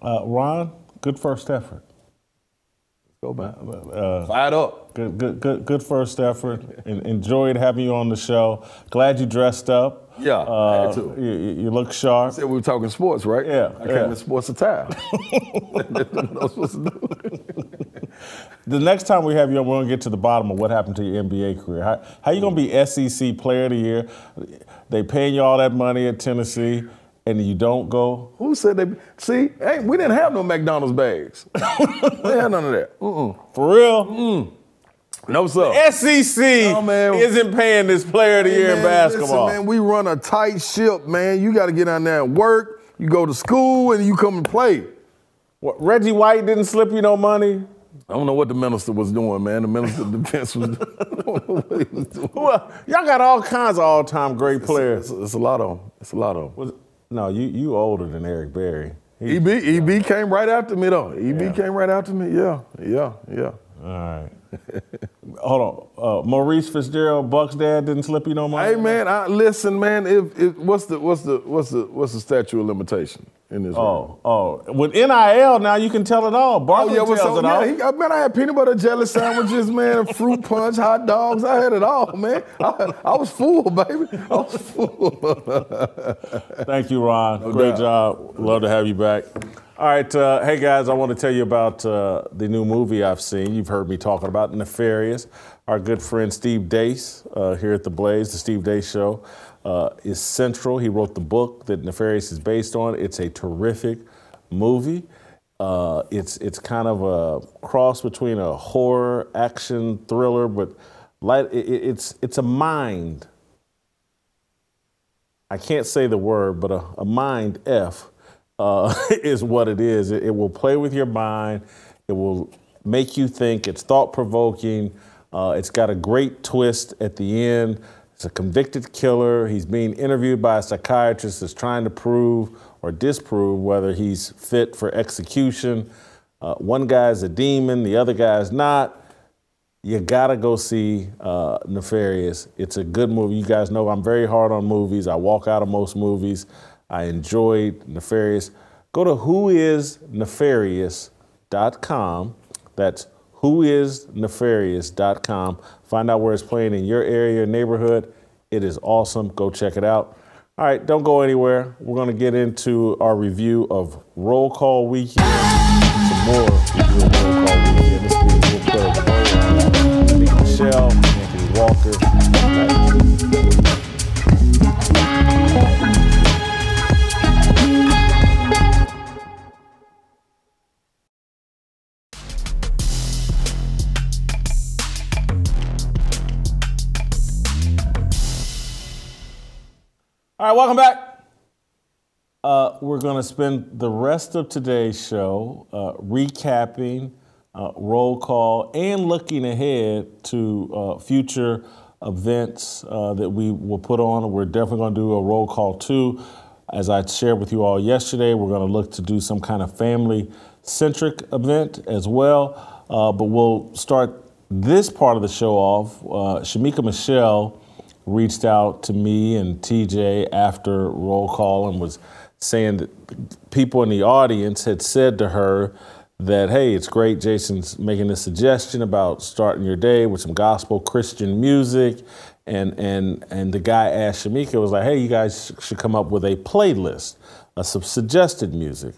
Ron, good first effort. Go back. Fired up. Good first effort. Enjoyed having you on the show. Glad you dressed up. Yeah, I had to. You look sharp. I said we were talking sports, right? Yeah. I came in sports attire. That's what I was supposed to do. The next time we have you on, we're going to get to the bottom of what happened to your NBA career. How you going to be SEC Player of the Year? They paying you all that money at Tennessee, and you don't go? Who said they? See, hey, we didn't have no McDonald's bags. We didn't have none of that. For real? No, sir. The SEC isn't paying this Player of the Year in basketball. Listen, man, we run a tight ship, man. You got to get down there and work. You go to school, and you come and play. What, Reggie White didn't slip you no money? I don't know what the minister was doing, man. The minister of defense was doing. I don't know what he was doing. Well, y'all got all kinds of all-time great players. It's a lot of them. It's a lot of them. No, you older than Eric Berry. EB came right after me, though. EB came right after me. Yeah. All right. Hold on. Maurice Fitzgerald, Buck's dad, didn't slip you no money? Hey, man, listen, man. What's the statute of limitation in this? With NIL now you can tell it all. Barkley tells it all. I had peanut butter jelly sandwiches, man, fruit punch, hot dogs. I had it all, man. I was full, baby. I was full. Thank you, Ron. Great job. Love to have you back. All right, hey guys, I want to tell you about the new movie I've seen. You've heard me talking about Nefarious. Our good friend Steve Dace here at The Blaze, the Steve Dace Show, is central. He wrote the book that Nefarious is based on. It's a terrific movie. It's kind of a cross between a horror, action, thriller, but it's a mind. I can't say the word, but a mind F. Is what it is. It will play with your mind. It will make you think. It's thought-provoking. It's got a great twist at the end. It's a convicted killer. He's being interviewed by a psychiatrist that's trying to prove or disprove whether he's fit for execution. One guy's a demon. The other guy's not. You gotta go see Nefarious. It's a good movie. You guys know I'm very hard on movies. I walk out of most movies. I enjoyed Nefarious. Go to whoisnefarious.com. That's whoisnefarious.com. Find out where it's playing in your area, your neighborhood. It is awesome. Go check it out. All right, don't go anywhere. We're going to get into our review of Roll Call Weekend. Some more review of Roll Call Weekend. This week we'll play Nick Michelle, Anthony Walker. All right, welcome back. We're going to spend the rest of today's show recapping roll call and looking ahead to future events that we will put on. We're definitely going to do a roll call 2. As I shared with you all yesterday, we're going to look to do some kind of family-centric event as well. But we'll start this part of the show off. Shamika Michelle reached out to me and TJ after roll call and was saying that people in the audience had said to her that, hey, it's great Jason's making this suggestion about starting your day with some gospel Christian music. And the guy asked Shamika, was like, hey, you guys should come up with a playlist of some suggested music.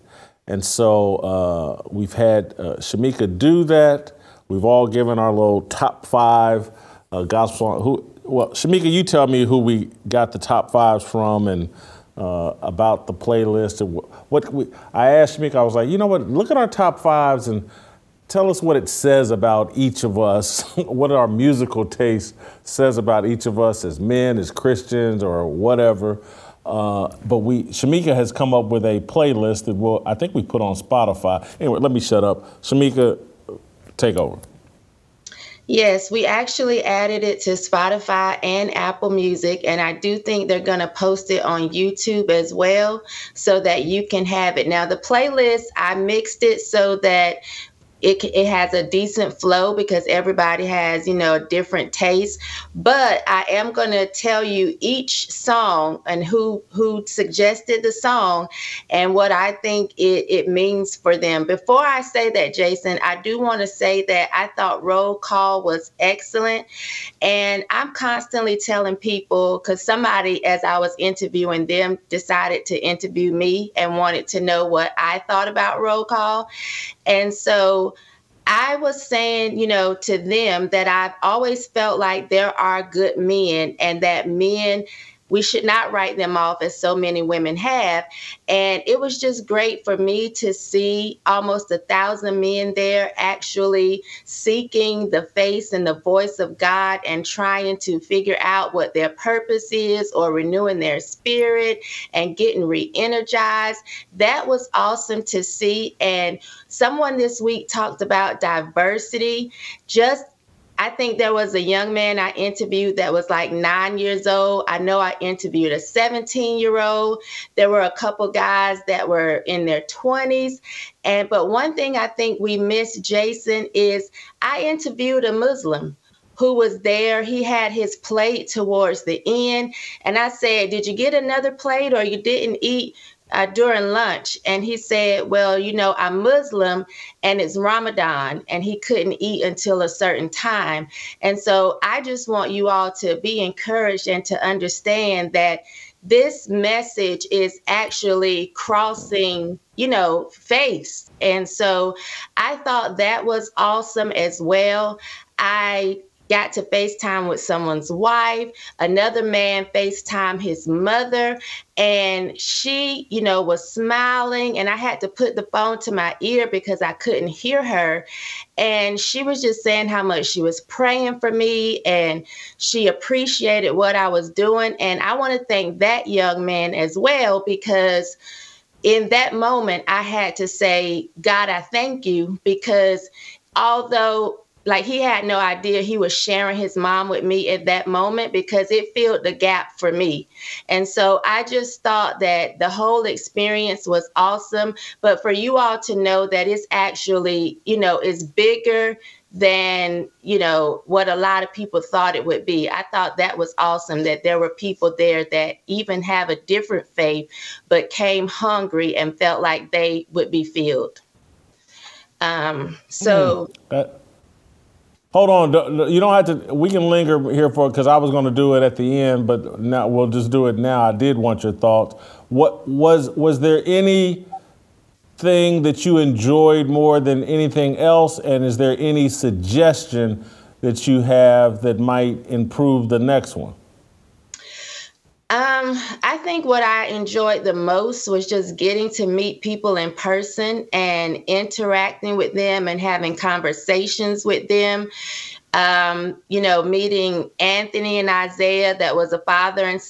And so we've had Shamika do that. We've all given our little top 5 gospel songs. Well, Shamika, you tell me who we got the top 5s from and about the playlist. And I asked Shamika, I was like, you know what, look at our top 5s and tell us what it says about each of us, what our musical taste says about each of us as men, as Christians, or whatever. But Shamika has come up with a playlist that I think we put on Spotify. Anyway, let me shut up. Shamika, take over. Yes, we actually added it to Spotify and Apple Music, and I do think they're going to post it on YouTube as well so that you can have it. Now, the playlist, I mixed it so that it has a decent flow because everybody has, a different taste. But I am going to tell you each song and who suggested the song and what I think it means for them. Before I say that, Jason, I do want to say that I thought Roll Call was excellent. And I'm constantly telling people, because somebody, as I was interviewing them, decided to interview me and wanted to know what I thought about Roll Call. And so I was saying, to them that I've always felt like there are good men and that men, we should not write them off as so many women have. And it was just great for me to see almost 1,000 men there actually seeking the face and the voice of God and trying to figure out what their purpose is or renewing their spirit and getting re-energized. That was awesome to see. And someone this week talked about diversity. I think there was a young man I interviewed that was like 9 years old. I know I interviewed a 17-year-old. There were a couple guys that were in their 20s. But one thing I think we missed, Jason, is I interviewed a Muslim who was there. He had his plate towards the end. And I said, did you get another plate or you didn't eat during lunch? And he said, well, I'm Muslim and it's Ramadan, and he couldn't eat until a certain time. And so I just want you all to be encouraged and to understand that this message is actually crossing, faiths. And so I thought that was awesome as well. I got to FaceTime with someone's wife. Another man FaceTime his mother, and she, was smiling, and I had to put the phone to my ear because I couldn't hear her. And she was just saying how much she was praying for me and she appreciated what I was doing. And I want to thank that young man as well, because in that moment I had to say, God, I thank you, because although he had no idea he was sharing his mom with me at that moment, because it filled the gap for me. And so I just thought that the whole experience was awesome. But for you all to know that it's actually, is bigger than, what a lot of people thought it would be. I thought that was awesome, that there were people there that even have a different faith, but came hungry and felt like they would be filled. Hold on, you don't have to, we can linger here because I was going to do it at the end, but now we'll just do it now. I did want your thoughts. What was there anything that you enjoyed more than anything else? And is there any suggestion that you have that might improve the next one? I think what I enjoyed the most was just getting to meet people in person and interacting with them and having conversations with them. Meeting Anthony and Isaiah, that was a father and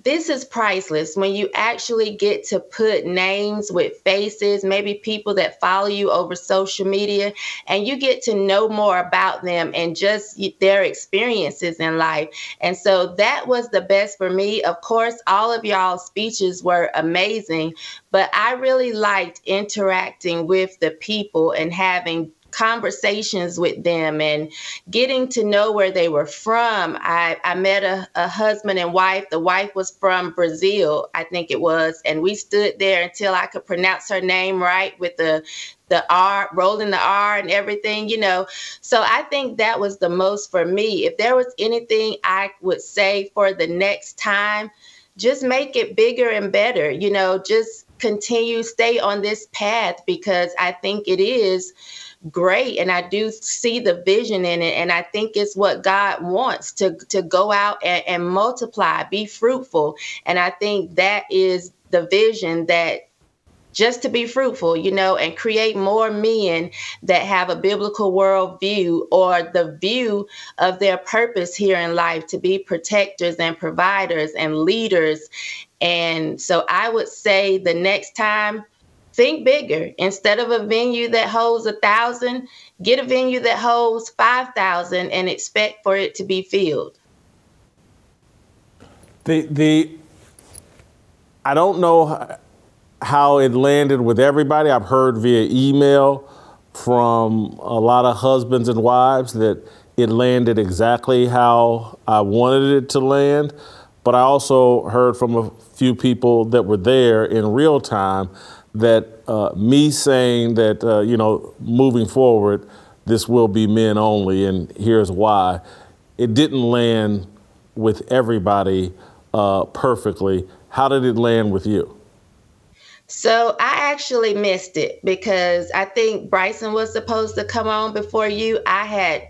this is priceless when you actually get to put names with faces, maybe people that follow you over social media, and you get to know more about them and just their experiences in life. And so that was the best for me. Of course, all of y'all's speeches were amazing, but I really liked interacting with the people and having conversations with them and getting to know where they were from. I met a husband and wife. The wife was from Brazil, I think it was, and we stood there until I could pronounce her name right with the R, rolling the R and everything, you know. So I think that was the most for me. If there was anything I would say for the next time, just make it bigger and better, you know, just continue, stay on this path, because I think it is great. And I do see the vision in it. And I think it's what God wants to go out and multiply, be fruitful. And I think that is the vision, that just to be fruitful, you know, and create more men that have a biblical worldview or the view of their purpose here in life, to be protectors and providers and leaders. And so I would say the next time, think bigger. Instead of a venue that holds 1,000, get a venue that holds 5,000 and expect for it to be filled. I don't know how it landed with everybody. I've heard via email from a lot of husbands and wives that it landed exactly how I wanted it to land. But I also heard from a few people that were there in real time that me saying that, you know, moving forward, this will be men only, and here's why. It didn't land with everybody perfectly. How did it land with you? So I actually missed it because I think Bryson was supposed to come on before you. I had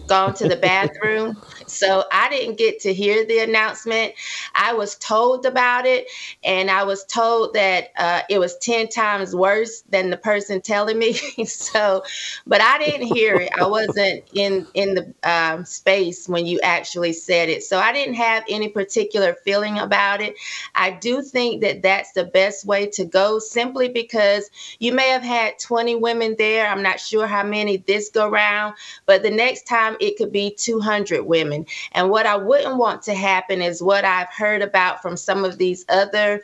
gone to the bathroom, so I didn't get to hear the announcement. I was told about it, and I was told that it was 10 times worse than the person telling me. So, but I didn't hear it. I wasn't in the space when you actually said it. So I didn't have any particular feeling about it. I do think that that's the best way to go, simply because you may have had 20 women there. I'm not sure how many this go round, but the next time it could be 200 women. And what I wouldn't want to happen is what I've heard about from some of these other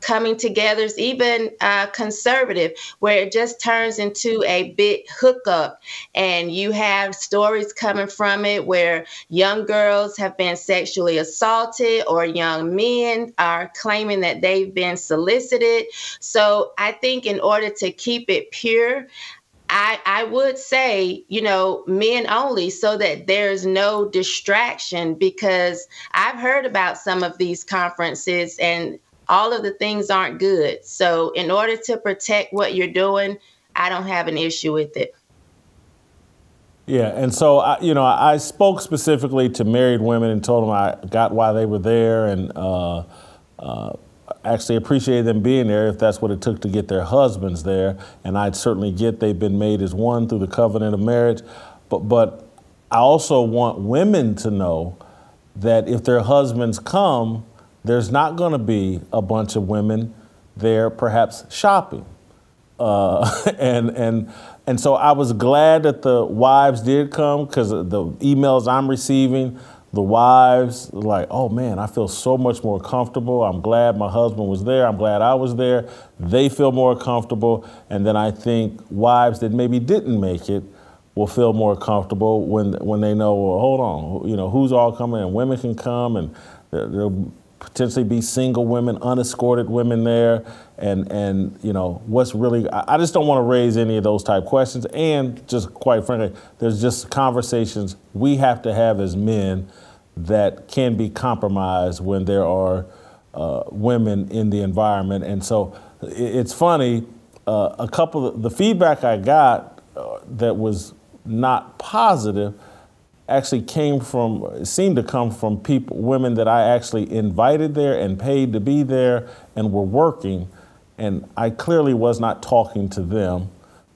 coming togethers, even conservative, where it just turns into a big hookup, and you have stories coming from it where young girls have been sexually assaulted or young men are claiming that they've been solicited. So I think in order to keep it pure, I would say, you know, men only, so that there's no distraction, because I've heard about some of these conferences and all of the things aren't good. So in order to protect what you're doing, I don't have an issue with it. Yeah, and so, I spoke specifically to married women and told them I got why they were there, and actually appreciated them being there if that's what it took to get their husbands there. And I'd certainly get they've been made as one through the covenant of marriage. But I also want women to know that if their husbands come, there's not going to be a bunch of women there, perhaps shopping. And so I was glad that the wives did come, because the emails I'm receiving, the wives like, oh man, I feel so much more comfortable. I'm glad my husband was there. I'm glad I was there. They feel more comfortable. And then I think wives that maybe didn't make it will feel more comfortable when they know, well, hold on, you know, who's all coming, and women can come, and there'll potentially be single women, unescorted women there, and you know, what's really, I just don't want to raise any of those type questions. And just quite frankly, there's just conversations we have to have as men that can be compromised when there are women in the environment. And so it's funny, a couple of the feedback I got that was not positive actually seemed to come from women that I actually invited there and paid to be there and were working. And I clearly was not talking to them,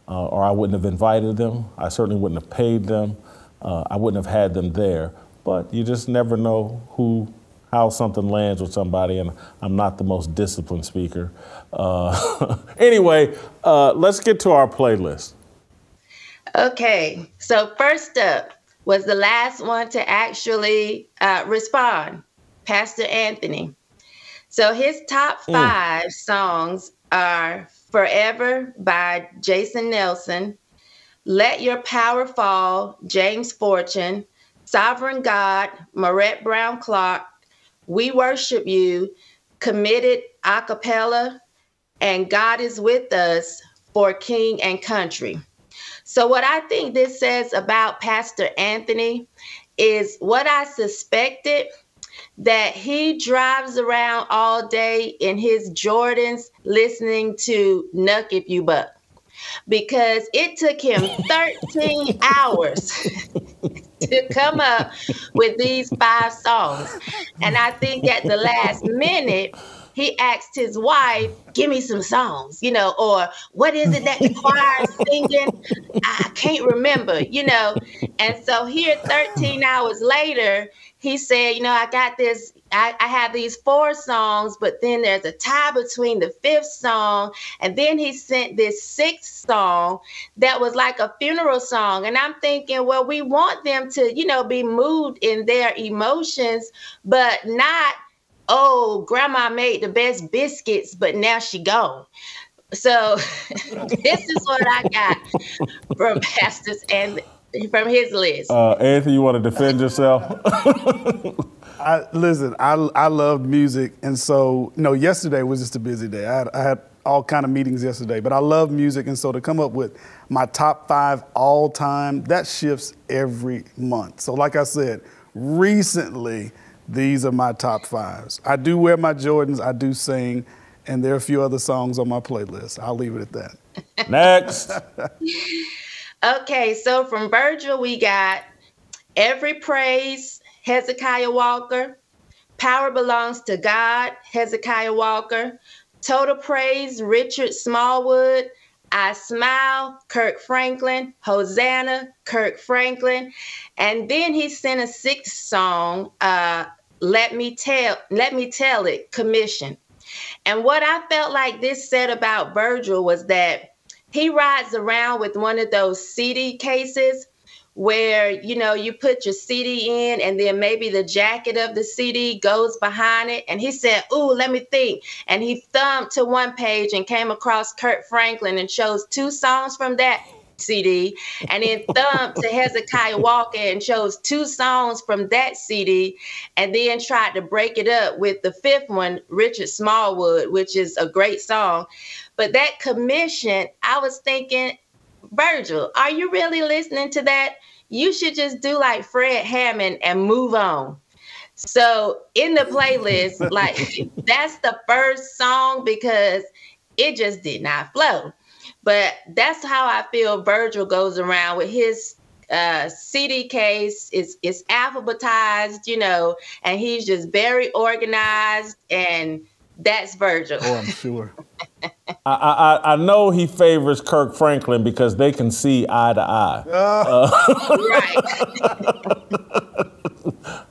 or I wouldn't have invited them. I certainly wouldn't have paid them. I wouldn't have had them there. But you just never know who how something lands with somebody, and I'm not the most disciplined speaker. Anyway, let's get to our playlist. Okay, so first up was the last one to actually respond, Pastor Anthony. So his top 5 songs are Forever by Jason Nelson, Let Your Power Fall, James Fortune, Sovereign God, Marette Brown Clark, We Worship You, Committed a cappella, and God Is With Us for King and Country. So what I think this says about Pastor Anthony is what I suspected, that he drives around all day in his Jordans listening to Nuck If You Buck, because it took him 13 hours to come up with these 5 songs. And I think at the last minute, he asked his wife, give me some songs, or what is it that the choir is singing? I can't remember, And so here, 13 hours later, he said, I got this, I have these 4 songs, but then there's a tie between the 5th song. And then he sent this 6th song that was like a funeral song. And I'm thinking, well, we want them to, be moved in their emotions, but not, oh, grandma made the best biscuits, but now she gone. So this is what I got from Pastors and from his list. Anthony, you want to defend yourself? I loved music. And so, yesterday was just a busy day. I had all kind of meetings yesterday, but I love music. And so to come up with my top 5 all time, that shifts every month. So like I said, recently, these are my top 5s. I do wear my Jordans, I do sing, and there are a few other songs on my playlist. I'll leave it at that. Next. Okay, so from Virgil, we got Every Praise, Hezekiah Walker, Power Belongs to God, Hezekiah Walker, Total Praise, Richard Smallwood, I Smile, Kirk Franklin, Hosanna, Kirk Franklin, and then he sent a 6th song, Let Me Tell It, Commission. And what I felt like this said about Virgil was that he rides around with one of those CD cases where, you put your CD in and then maybe the jacket of the CD goes behind it. And he said, ooh, let me think. And he thumbed to one page and came across Kirk Franklin and chose 2 songs from that CD, and then thumped to Hezekiah Walker and chose 2 songs from that CD, and then tried to break it up with the 5th one, Richard Smallwood, which is a great song. But that commission, I was thinking, Virgil, are you really listening to that? You should just do like Fred Hammond and move on. So in the playlist, like that's the first song because it just did not flow. But that's how I feel Virgil goes around with his CD case. It's alphabetized, and he's just very organized, and that's Virgil. Oh, I'm sure. I know he favors Kirk Franklin because they can see eye to eye. Right.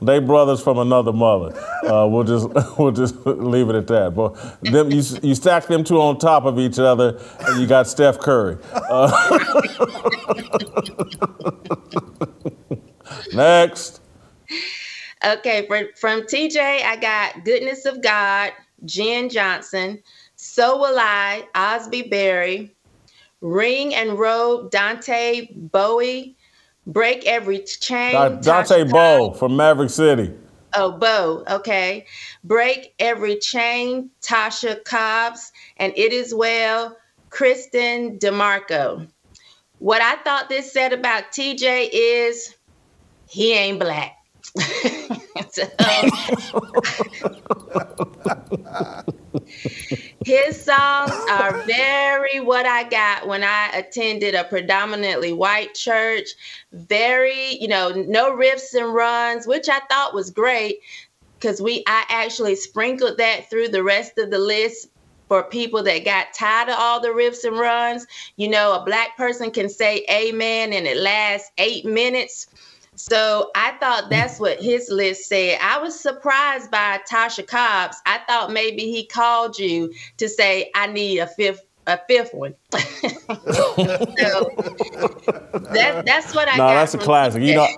They brothers from another mother. We'll just leave it at that. But them, you stack them 2 on top of each other, and you got Steph Curry. Next. Okay, from TJ, I got Goodness of God, Jen Johnson, So Will I, Osby Berry, Ring and Robe, Dante Bowie, Break Every Chain. Dante Bowe from Maverick City. Oh, Bo, okay. Break Every Chain, Tasha Cobbs, and It Is Well, Kristen DeMarco. What I thought this said about TJ is he ain't black. His songs are very what I got when I attended a predominantly white church. Very, no riffs and runs, which I thought was great because I actually sprinkled that through the rest of the list for people that got tired of all the riffs and runs. A black person can say amen and it lasts 8 minutes. So I thought that's what his list said. I was surprised by Tasha Cobbs. I thought maybe he called you to say, I need a fifth one. So that's what I got. No, that's a classic. You know,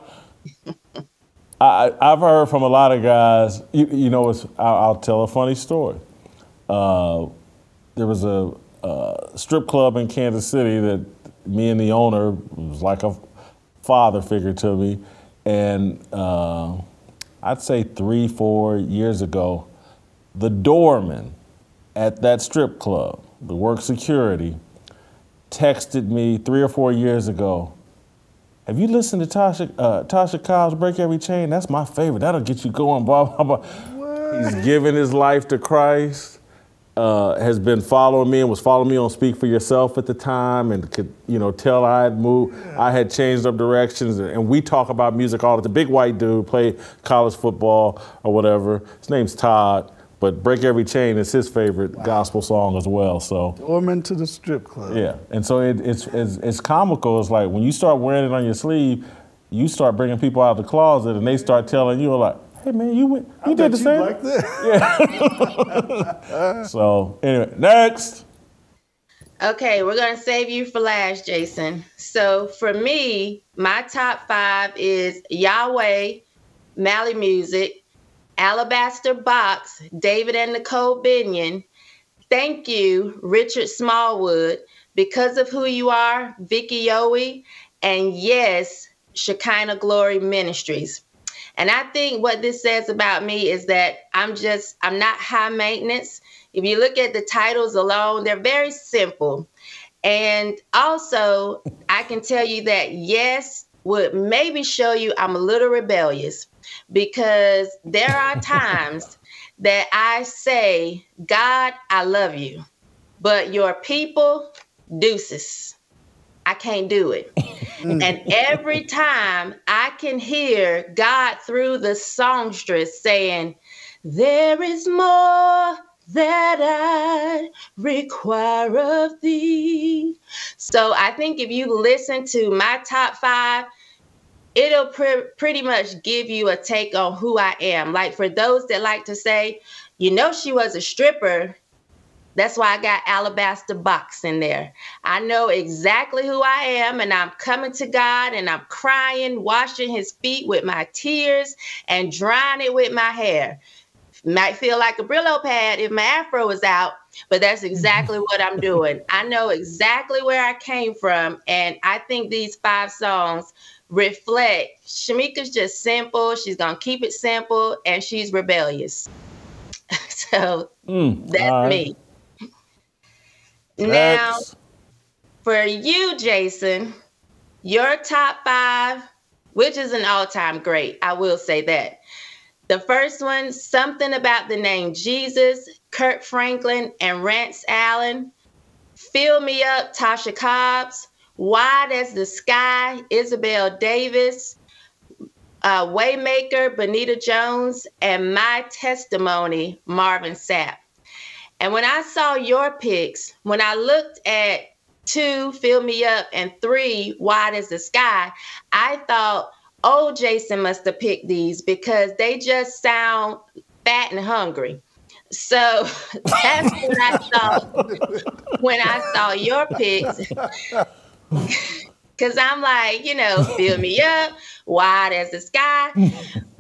I've heard from a lot of guys. You know, I'll tell a funny story. There was a strip club in Kansas City that me and the owner was like a father figure to me, and I'd say 3-4 years ago, the doorman at that strip club, the work security, texted me 3 or 4 years ago, have you listened to Tasha Cobbs' Break Every Chain? That's my favorite. That'll get you going, blah, blah, blah. He's given his life to Christ, has been following me and was following me on Speak for Yourself at the time, and could, you know, tell I had moved. I had changed up directions, and we talk about music all the time. The big white dude, played college football or whatever. His name's Todd. But Break Every Chain is his favorite gospel song as well. So Doorman to the strip club. Yeah, and so it's comical. It's like when you start wearing it on your sleeve, you start bringing people out of the closet, and they start telling you like, "Hey man, you did the same." Like that. Yeah. So anyway, next. Okay, we're gonna save you for last, Jason. So for me, my top 5 is Yahweh, Mally Music, Alabaster Box, David and Nicole Binion, Thank You, Richard Smallwood, Because of Who You Are, Vicky Yowie, and yes, Shekinah Glory Ministries. And I think what this says about me is that I'm not high maintenance. If you look at the titles alone, they're very simple. And also, I can tell you that yes would maybe show you I'm a little rebellious, because there are times that I say, God, I love you, but your people, deuces. I can't do it. And every time I can hear God through the songstress saying, there is more that I require of thee. So I think if you listen to my top 5, it'll pretty much give you a take on who I am. Like for those that like to say, you know, she was a stripper. That's why I got Alabaster Box in there. I know exactly who I am, and I'm coming to God, and I'm crying, washing his feet with my tears, and drying it with my hair. Might feel like a Brillo pad if my afro is out, but that's exactly what I'm doing. I know exactly where I came from, and I think these 5 songs reflect Shamika's just simple. She's going to keep it simple, and she's rebellious. So that's me. Now, for you, Jason, your top 5, which is an all-time great, I will say that. The first one, Something About the Name Jesus, Kirk Franklin and Rance Allen. Fill Me Up, Tasha Cobbs. Wide as the Sky, Isabel Davis. Waymaker, Bonita Jones. And My Testimony, Marvin Sapp. And when I saw your picks, when I looked at 2, Fill Me Up, and 3, Wide as the Sky, I thought, oh, Jason must have picked these because they just sound fat and hungry. So that's what I thought when I saw your picks. Because I'm like, you know, Fill Me Up, Wide as the Sky.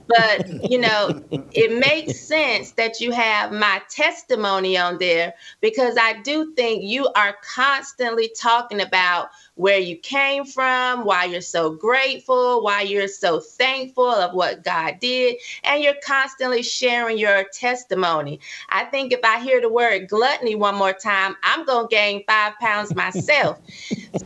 But, you know, it makes sense that you have My Testimony on there, because I do think you are constantly talking about where you came from, why you're so grateful, why you're so thankful of what God did, and you're constantly sharing your testimony. I think if I hear the word gluttony one more time, I'm going to gain 5 pounds myself.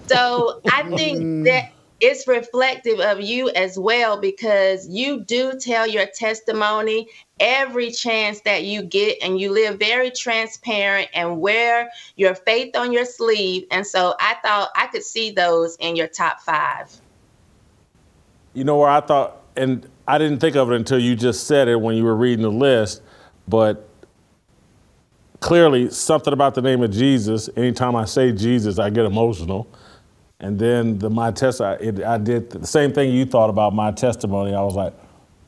So I think that it's reflective of you as well, because you do tell your testimony every chance that you get, and you live very transparent and wear your faith on your sleeve. And so I thought I could see those in your top 5. You know where I thought, and I didn't think of it until you just said it when you were reading the list, but clearly Something About the Name of Jesus, anytime I say Jesus, I get emotional. And then I did the same thing you thought about my testimony. I was like,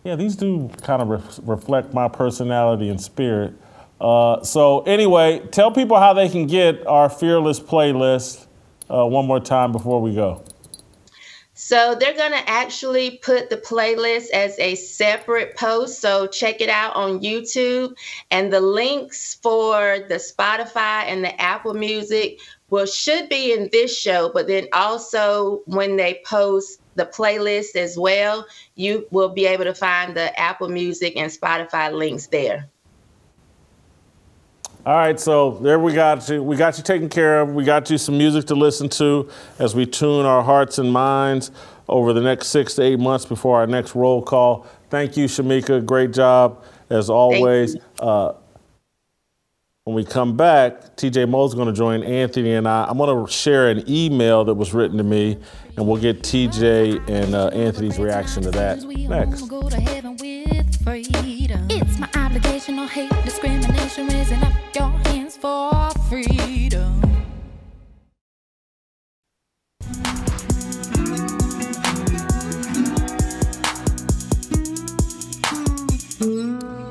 yeah, these do kind of reflect my personality and spirit. So anyway, tell people how they can get our Fearless playlist one more time before we go. So they're going to actually put the playlist as a separate post. So check it out on YouTube. And the links for the Spotify and the Apple Music should be in this show. But then also when they post the playlist as well, you will be able to find the Apple Music and Spotify links there. All right, so there we got you. We got you taken care of. We got you some music to listen to as we tune our hearts and minds over the next 6 to 8 months before our next roll call. Thank you, Shamika. Great job, as always. When we come back, TJ Moe's going to join Anthony and I. I'm going to share an email that was written to me, and we'll get TJ and Anthony's reaction to that next. It's my obligation, no hate, discrimination, raising up your hands for freedom.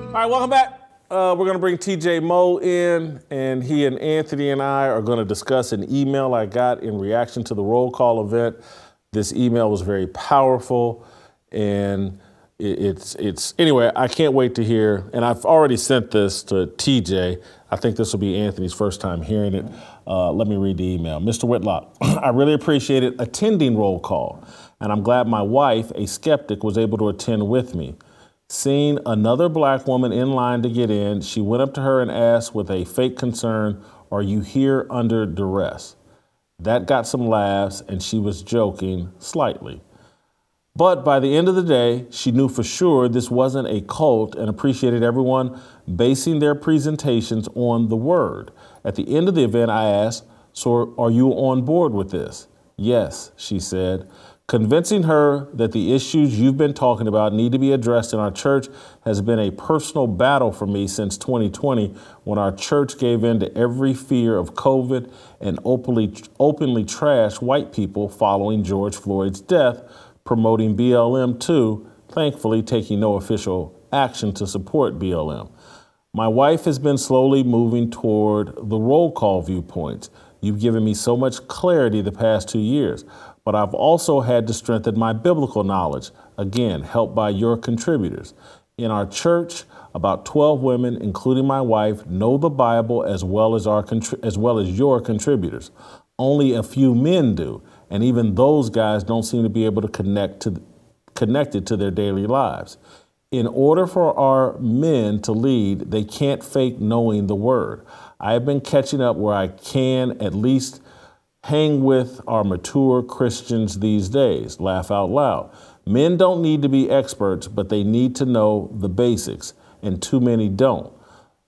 All right, welcome back. We're going to bring TJ Moe in, and he and Anthony and I are going to discuss an email I got in reaction to the roll call event. This email was very powerful, and anyway, I can't wait to hear, and I've already sent this to TJ. I think this will be Anthony's first time hearing it. Let me read the email. Mr. Whitlock, I really appreciated attending roll call, and I'm glad my wife, a skeptic, was able to attend with me. Seeing another black woman in line to get in, she went up to her and asked with a fake concern, "Are you here under duress?" That got some laughs, and she was joking slightly. But by the end of the day, she knew for sure this wasn't a cult and appreciated everyone basing their presentations on the word. At the end of the event, I asked, "So are you on board with this?" "Yes," she said. Convincing her that the issues you've been talking about need to be addressed in our church has been a personal battle for me since 2020, when our church gave in to every fear of COVID and openly trashed white people following George Floyd's death, promoting BLM too, thankfully taking no official action to support BLM. My wife has been slowly moving toward the roll call viewpoints. You've given me so much clarity the past 2 years, but I've also had to strengthen my biblical knowledge, again, helped by your contributors. In our church, about 12 women, including my wife, know the Bible as well as your contributors. Only a few men do, and even those guys don't seem to be able to connect it to their daily lives. In order for our men to lead, they can't fake knowing the word. I have been catching up where I can at least hang with our mature Christians these days. Laugh out loud. Men don't need to be experts, but they need to know the basics, and too many don't.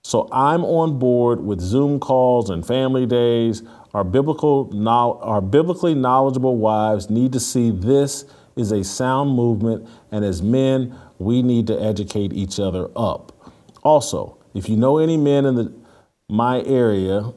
So I'm on board with Zoom calls and family days. Our biblically knowledgeable wives need to see this is a sound movement, and as men, we need to educate each other up. Also, if you know any men in my area,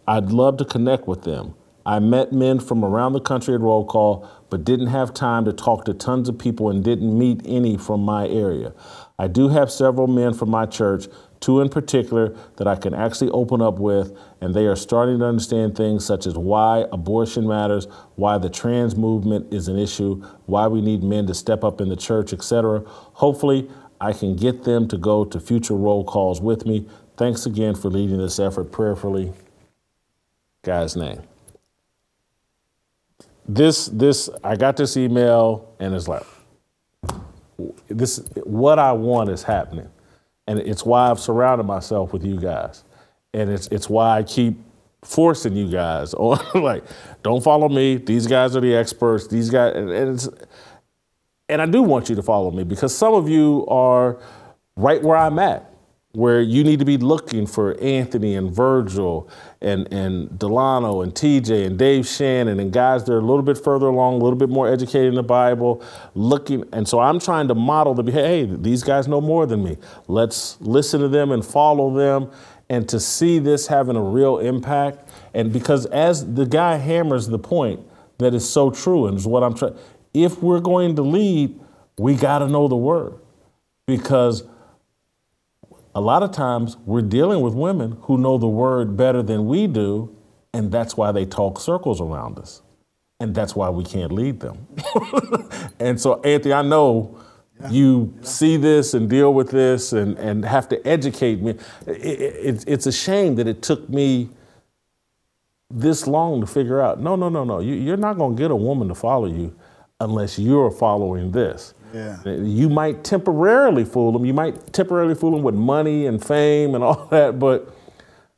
I'd love to connect with them. I met men from around the country at roll call, but didn't have time to talk to tons of people and didn't meet any from my area. I do have several men from my church, 2 in particular, that I can actually open up with, and they are starting to understand things such as why abortion matters, why the trans movement is an issue, why we need men to step up in the church, etc. Hopefully, I can get them to go to future roll calls with me. Thanks again for leading this effort. Prayerfully, guy's name. I got this email, and it's like, what I want is happening. And it's why I've surrounded myself with you guys. And it's why I keep forcing you guys on, like, don't follow me. These guys are the experts. These guys, and I do want you to follow me, because some of you are right where I'm at, where you need to be looking for Anthony and Virgil and Delano and TJ and Dave Shannon and guys that are a little bit further along, a little bit more educated in the Bible, looking. And so I'm trying to model hey, these guys know more than me. Let's listen to them and follow them And to see this having a real impact, and because as the guy hammers the point that is so true, and is what I'm trying, if we're going to lead, we got to know the word. Because a lot of times we're dealing with women who know the word better than we do, and that's why they talk circles around us. And that's why we can't lead them. And so, Anthony, I know you see this and deal with this and have to educate me. It's a shame that it took me this long to figure out, no. You're not going to get a woman to follow you unless you're following this. Yeah. You might temporarily fool them. You might temporarily fool them with money and fame and all that, but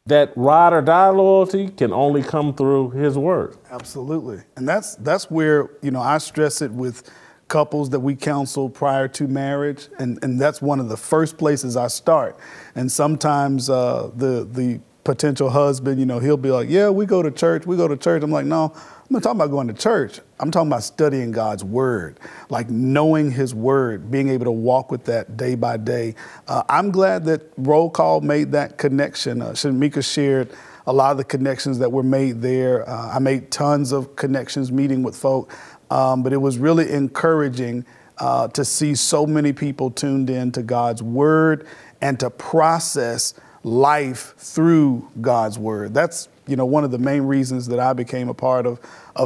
that ride or die loyalty can only come through his word. Absolutely. And that's where, I stress it with couples that we counsel prior to marriage. And that's one of the first places I start. And sometimes the potential husband, he'll be like, yeah, we go to church. I'm like, no, I'm not talking about going to church. I'm talking about studying God's word, like knowing his word, being able to walk with that day by day. I'm glad that Roll Call made that connection. Shamika shared a lot of the connections that were made there. I made tons of connections meeting with folk, but it was really encouraging to see so many people tuned in to God's word and to process life through God's word. That's one of the main reasons that I became a part of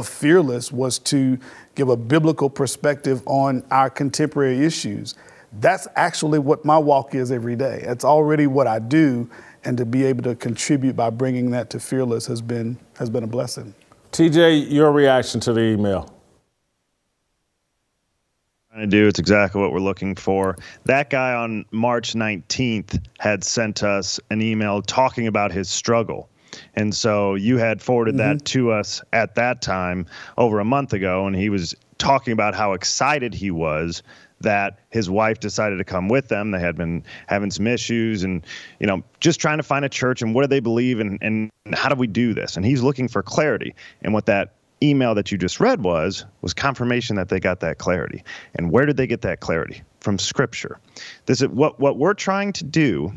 Fearless, was to give a biblical perspective on our contemporary issues. That's actually what my walk is every day. It's already what I do, and to be able to contribute by bringing that to Fearless has been a blessing. TJ, your reaction to the email? It's exactly what we're looking for. That guy on March 19th had sent us an email talking about his struggle. And so you had forwarded that to us at that time over a month ago, and he was talking about how excited he was that his wife decided to come with them. They had been having some issues and, just trying to find a church and what do they believe and how do we do this? And he's looking for clarity. And what that email that you just read was confirmation that they got that clarity. And where did they get that clarity? From Scripture. This is what we're trying to do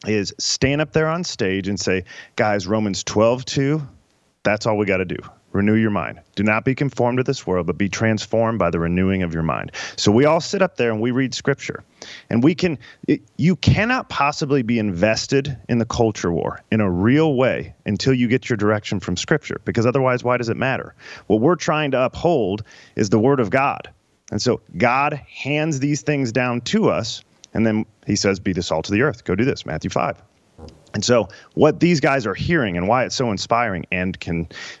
is stand up there on stage and say, guys, Romans 12:2, that's all we got to do. Renew your mind. Do not be conformed to this world, but be transformed by the renewing of your mind. So we all sit up there and we read Scripture. And you cannot possibly be invested in the culture war in a real way until you get your direction from Scripture, because otherwise, why does it matter? What we're trying to uphold is the Word of God. And so God hands these things down to us, and then he says, be the salt of the earth. Go do this, Matthew 5. And so what these guys are hearing and why it's so inspiring and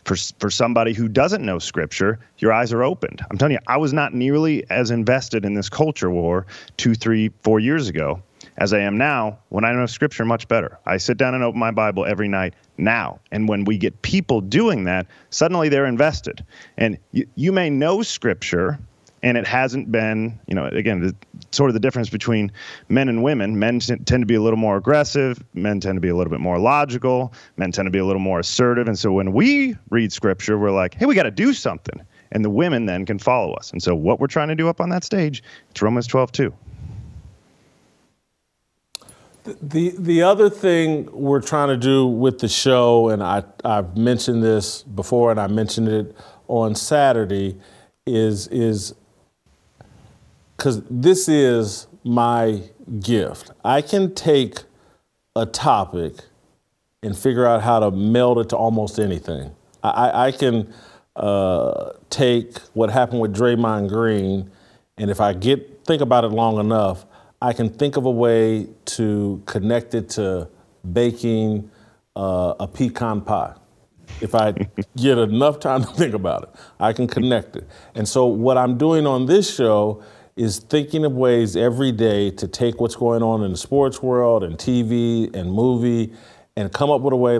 for somebody who doesn't know Scripture, your eyes are opened. I'm telling you, I was not nearly as invested in this culture war 2, 3, 4 years ago as I am now when I know Scripture much better. I sit down and open my Bible every night now. And when we get people doing that, suddenly they're invested. And you may know Scripture, and it hasn't been, again, sort of the difference between men and women. Men tend to be a little more aggressive. Men tend to be a little bit more logical. Men tend to be a little more assertive. And so when we read Scripture, we're like, hey, we got to do something. And the women then can follow us. And so what we're trying to do up on that stage, it's Romans 12:2. The other thing we're trying to do with the show, and I've mentioned this before and I mentioned it on Saturday, is because this is my gift. I can take a topic and figure out how to meld it to almost anything. I can take what happened with Draymond Green, and if I think about it long enough, I can think of a way to connect it to baking a pecan pie. If I get enough time to think about it, I can connect it. And so what I'm doing on this show is thinking of ways every day to take what's going on in the sports world and TV and movie and come up with a way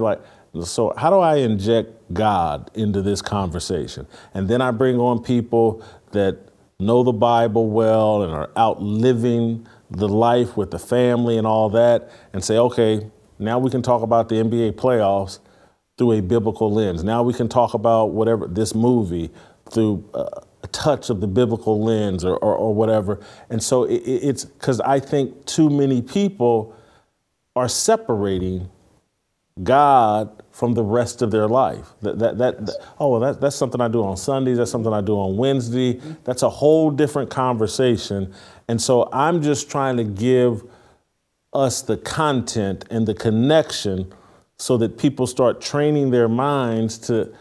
so how do I inject God into this conversation? And then I bring on people that know the Bible well and are out living the life with the family and all that and say, okay, now we can talk about the NBA playoffs through a biblical lens. Now we can talk about whatever, this movie through a touch of the biblical lens or whatever. And so it's because I think too many people are separating God from the rest of their life. That's something I do on Sundays. That's something I do on Wednesday. That's a whole different conversation. And so I'm just trying to give us the content and the connection so that people start training their minds to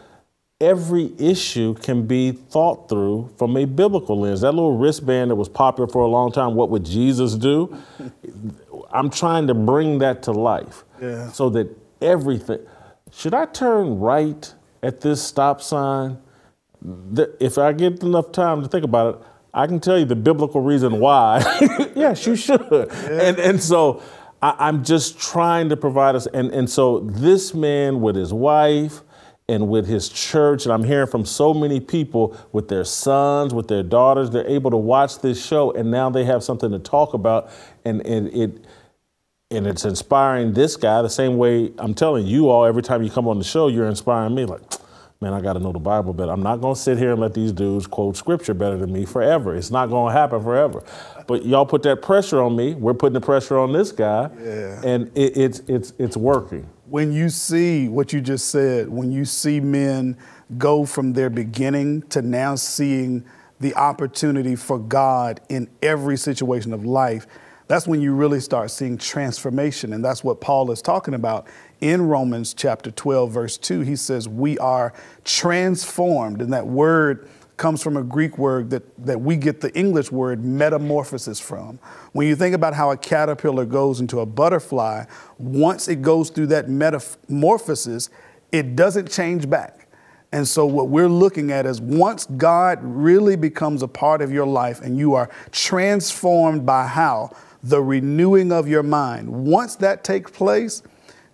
every issue can be thought through from a biblical lens. That little wristband that was popular for a long time, what would Jesus do? I'm trying to bring that to life so that everything. Should I turn right at this stop sign? If I get enough time to think about it, I can tell you the biblical reason why. Yes, you should. Yeah. And so I'm just trying to provide us. And so this man with his wife and with his church, and I'm hearing from so many people with their sons, with their daughters, they're able to watch this show and now they have something to talk about. And it's inspiring this guy the same way I'm telling you all every time you come on the show, you're inspiring me like, man, I got to know the Bible better. I'm not going to sit here and let these dudes quote scripture better than me forever. It's not going to happen forever. But y'all put that pressure on me. We're putting the pressure on this guy, and it's working. When you see what you just said, when you see men go from their beginning to now seeing the opportunity for God in every situation of life, that's when you really start seeing transformation. And that's what Paul is talking about in Romans chapter 12, verse 2. He says, we are transformed. And that word comes from a Greek word that we get the English word metamorphosis from. When you think about how a caterpillar goes into a butterfly, once it goes through that metamorphosis, it doesn't change back. And so what we're looking at is once God really becomes a part of your life and you are transformed by how? The renewing of your mind. Once that takes place,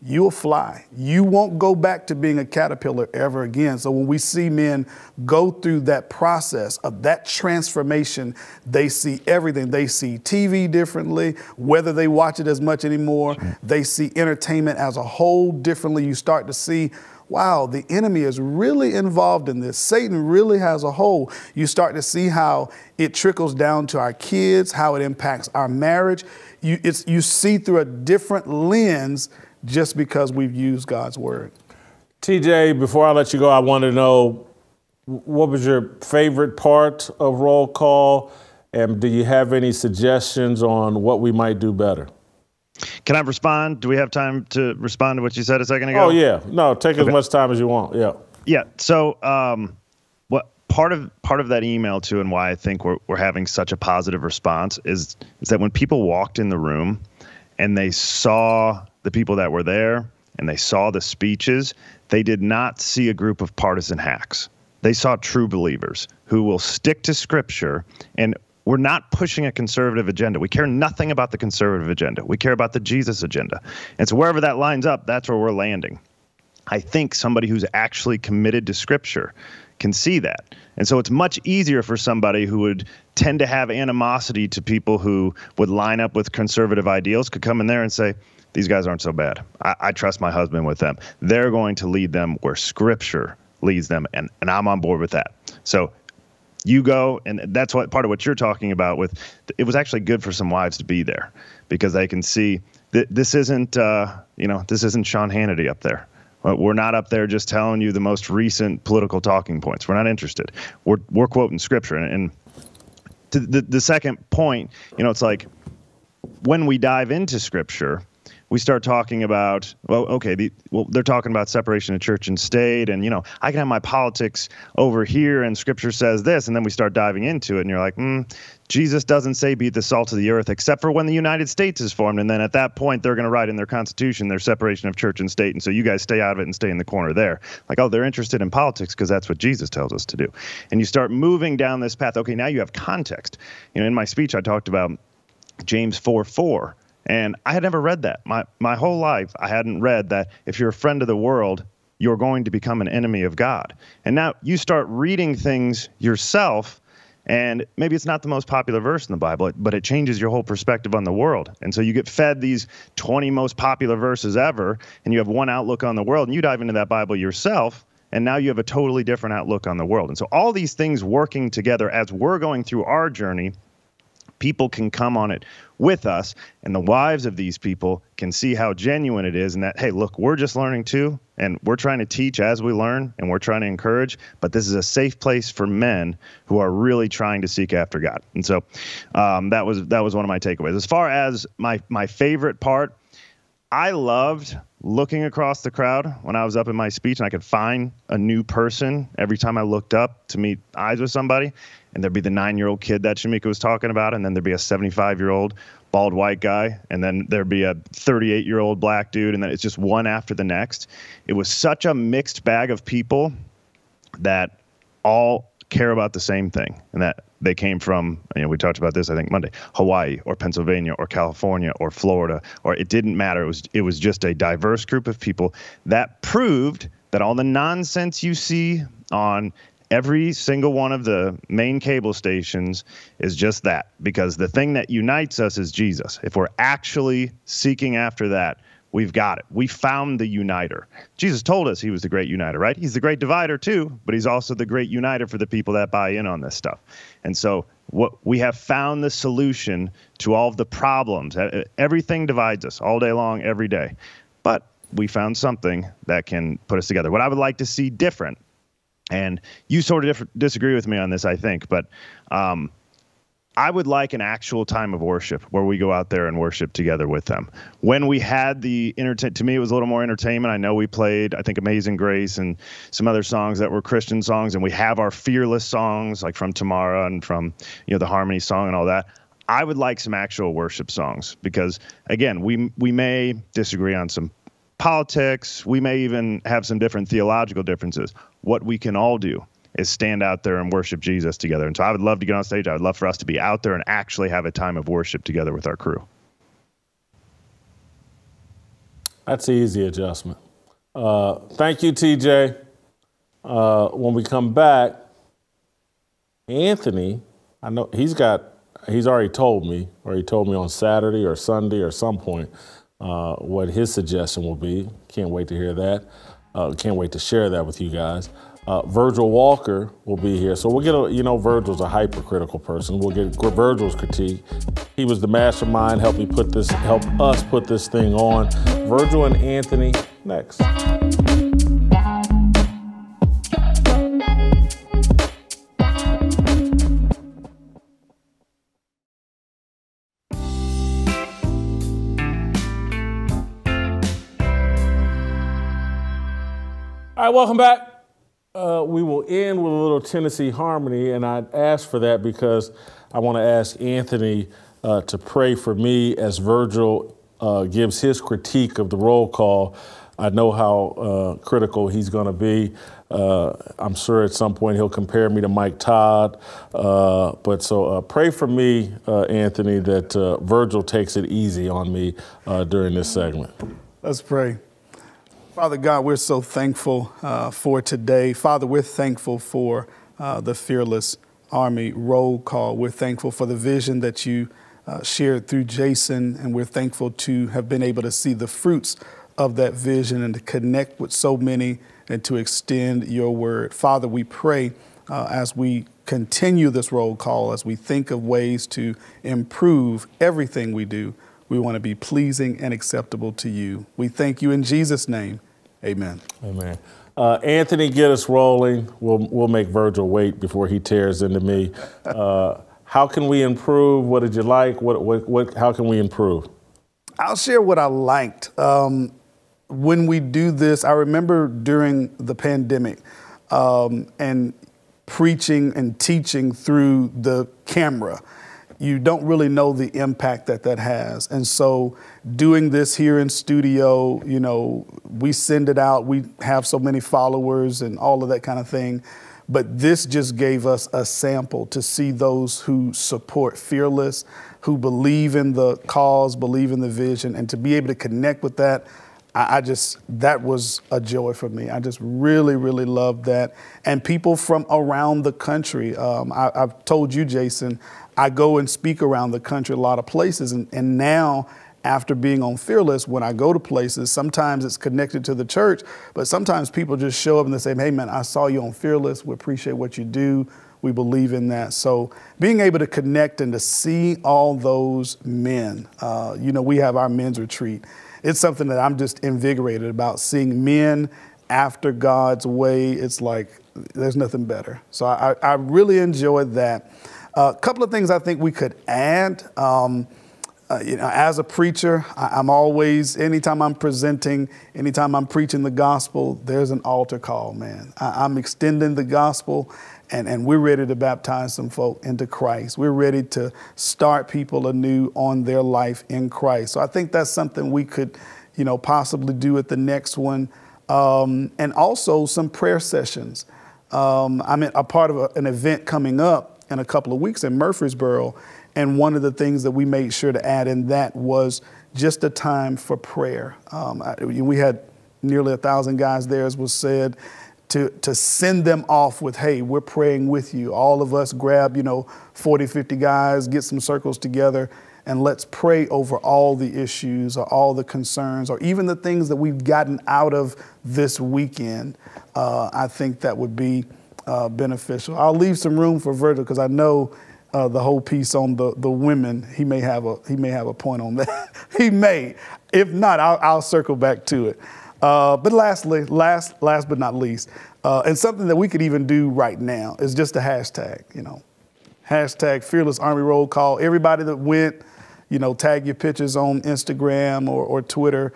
you'll fly. You won't go back to being a caterpillar ever again. So when we see men go through that process of that transformation, they see everything. They see TV differently, whether they watch it as much anymore. They see entertainment as a whole differently. You start to see, wow, the enemy is really involved in this. Satan really has a hold. You start to see how it trickles down to our kids, how it impacts our marriage. You see through a different lens just because we've used God's word. TJ, before I let you go, I want to know, what was your favorite part of Roll Call? And do you have any suggestions on what we might do better? Can I respond? Do we have time to respond to what you said a second ago? Oh, yeah. No, take as much time as you want. Yeah. Yeah. So what part of that email, too, and why I think we're having such a positive response is that when people walked in the room and they saw the people that were there and they saw the speeches, they did not see a group of partisan hacks. They saw true believers who will stick to Scripture, and we're not pushing a conservative agenda. We care nothing about the conservative agenda. We care about the Jesus agenda. And so wherever that lines up, that's where we're landing. I think somebody who's actually committed to Scripture can see that. And so it's much easier for somebody who would tend to have animosity to people who would line up with conservative ideals could come in there and say, these guys aren't so bad. I trust my husband with them. They're going to lead them where Scripture leads them, and I'm on board with that. So you go, and that's what part of what you're talking about with, it was actually good for some wives to be there because they can see that this isn't, this isn't Sean Hannity up there. We're not up there just telling you the most recent political talking points. We're not interested. We're quoting Scripture. And to the second point, it's like when we dive into Scripture, we start talking about, they're talking about separation of church and state, and, I can have my politics over here, and Scripture says this, and then we start diving into it, and you're like, Jesus doesn't say be the salt of the earth, except for when the United States is formed, and then at that point, they're going to write in their Constitution their separation of church and state, and so you guys stay out of it and stay in the corner there. Like, they're interested in politics because that's what Jesus tells us to do. And you start moving down this path. Okay, now you have context. In my speech, I talked about James 4:4. And I had never read that. My whole life, I hadn't read that if you're a friend of the world, you're going to become an enemy of God. And now you start reading things yourself, and maybe it's not the most popular verse in the Bible, but it changes your whole perspective on the world. And so you get fed these 20 most popular verses ever, and you have one outlook on the world, and you dive into that Bible yourself, and now you have a totally different outlook on the world. And so all these things working together as we're going through our journey people can come on it with us, and the wives of these people can see how genuine it is, and that, hey, look, we're just learning too, and we're trying to teach as we learn, and we're trying to encourage, but this is a safe place for men who are really trying to seek after God. And so that was one of my takeaways. As far as my favorite part, I loved looking across the crowd when I was up in my speech, and I could find a new person every time I looked up to meet eyes with somebody. And there'd be the 9-year-old kid that Shamika was talking about, and then there'd be a 75-year-old bald white guy, and then there'd be a 38-year-old black dude, and then it's just one after the next. It was such a mixed bag of people that all care about the same thing, and that they came from, we talked about this, I think, Monday, Hawaii or Pennsylvania or California or Florida, or it didn't matter. It was just a diverse group of people that proved that all the nonsense you see on every single one of the main cable stations is just that, because the thing that unites us is Jesus. If we're actually seeking after that, we've got it. We found the uniter. Jesus told us he was the great uniter, right? He's the great divider too, but he's also the great uniter for the people that buy in on this stuff. And so we have found the solution to all of the problems. Everything divides us all day long, every day. But we found something that can put us together. What I would like to see different, and you sort of disagree with me on this, I think, but I would like an actual time of worship where we go out there and worship together with them. When we had the to me, it was a little more entertainment. I know we played, I think, Amazing Grace and some other songs that were Christian songs, and we have our fearless songs like from Tamara and from, the Harmony song and all that. I would like some actual worship songs because, again, we may disagree on some politics. We may even have some different theological differences. What we can all do is stand out there and worship Jesus together. And so I would love to get on stage. I would love for us to be out there and actually have a time of worship together with our crew. That's an easy adjustment. Thank you, TJ. When we come back, Anthony, I know he's already told me, or he told me on Saturday or Sunday or some point, what his suggestion will be. Can't wait to hear that. Can't wait to share that with you guys. Virgil Walker will be here. So we'll get Virgil's a hypercritical person. We'll get Virgil's critique. He was the mastermind, help us put this thing on. Virgil and Anthony next. All right, welcome back. We will end with a little Tennessee Harmony, and I asked for that because I want to ask Anthony to pray for me as Virgil gives his critique of the roll call. I know how critical he's going to be. I'm sure at some point he'll compare me to Mike Todd. So pray for me, Anthony, that Virgil takes it easy on me during this segment. Let's pray. Father God, we're so thankful for today. Father, we're thankful for the Fearless Army roll call. We're thankful for the vision that you shared through Jason, and we're thankful to have been able to see the fruits of that vision and to connect with so many and to extend your word. Father, we pray as we continue this roll call, as we think of ways to improve everything we do, we want to be pleasing and acceptable to you. We thank you in Jesus' name. Amen. Amen. Anthony, get us rolling. We'll make Virgil wait before he tears into me. How can we improve? What did you like? How can we improve? I'll share what I liked. When we do this, I remember during the pandemic and preaching and teaching through the camera. You don't really know the impact that has. And so doing this here in studio, we send it out. We have so many followers and all of that kind of thing. But this just gave us a sample to see those who support Fearless, who believe in the cause, believe in the vision, and to be able to connect with that. That was a joy for me. I just really, really loved that. And people from around the country, I've told you, Jason, I go and speak around the country, a lot of places. And now, after being on Fearless, when I go to places, sometimes it's connected to the church, but sometimes people just show up and they say, hey, man, I saw you on Fearless. We appreciate what you do. We believe in that. So being able to connect and to see all those men, we have our men's retreat. It's something that I'm just invigorated about, seeing men after God's way. It's like there's nothing better. So I really enjoyed that. A couple of things I think we could add. As a preacher, I'm always, anytime I'm presenting, anytime I'm preaching the gospel, there's an altar call, man. I'm extending the gospel, and we're ready to baptize some folk into Christ. We're ready to start people anew on their life in Christ. So I think that's something we could, possibly do at the next one. And also some prayer sessions. I'm a part of an event coming up in a couple of weeks in Murfreesboro. And one of the things that we made sure to add in that was just a time for prayer. We had nearly 1,000 guys there, as was said, to send them off with, hey, we're praying with you. All of us grab, 40, 50 guys, get some circles together, and let's pray over all the issues or all the concerns or even the things that we've gotten out of this weekend. I think that would be beneficial. I'll leave some room for Virgil because I know the whole piece on the women, he may have a point on that. He may. If not, I'll circle back to it. But lastly, last but not least, and something that we could even do right now is just a hashtag. Hashtag Fearless Army Roll Call. Everybody that went, tag your pictures on Instagram or Twitter,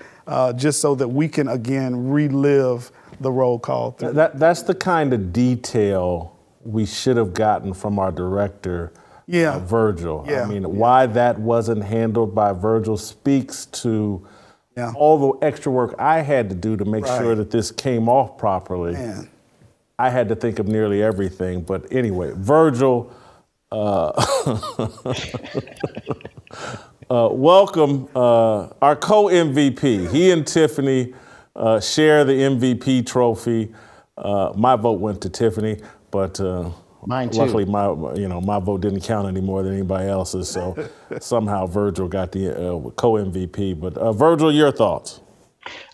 just so that we can again relive the roll call. That's the kind of detail we should have gotten from our director. Virgil. I mean, why that wasn't handled by Virgil speaks to all the extra work I had to do to make sure that this came off properly. Man. I had to think of nearly everything. But anyway, Virgil, welcome our co-MVP. He and Tiffany share the MVP trophy. My vote went to Tiffany, but mine too. Luckily, my vote didn't count any more than anybody else's, so somehow Virgil got the co-MVP. But Virgil, your thoughts?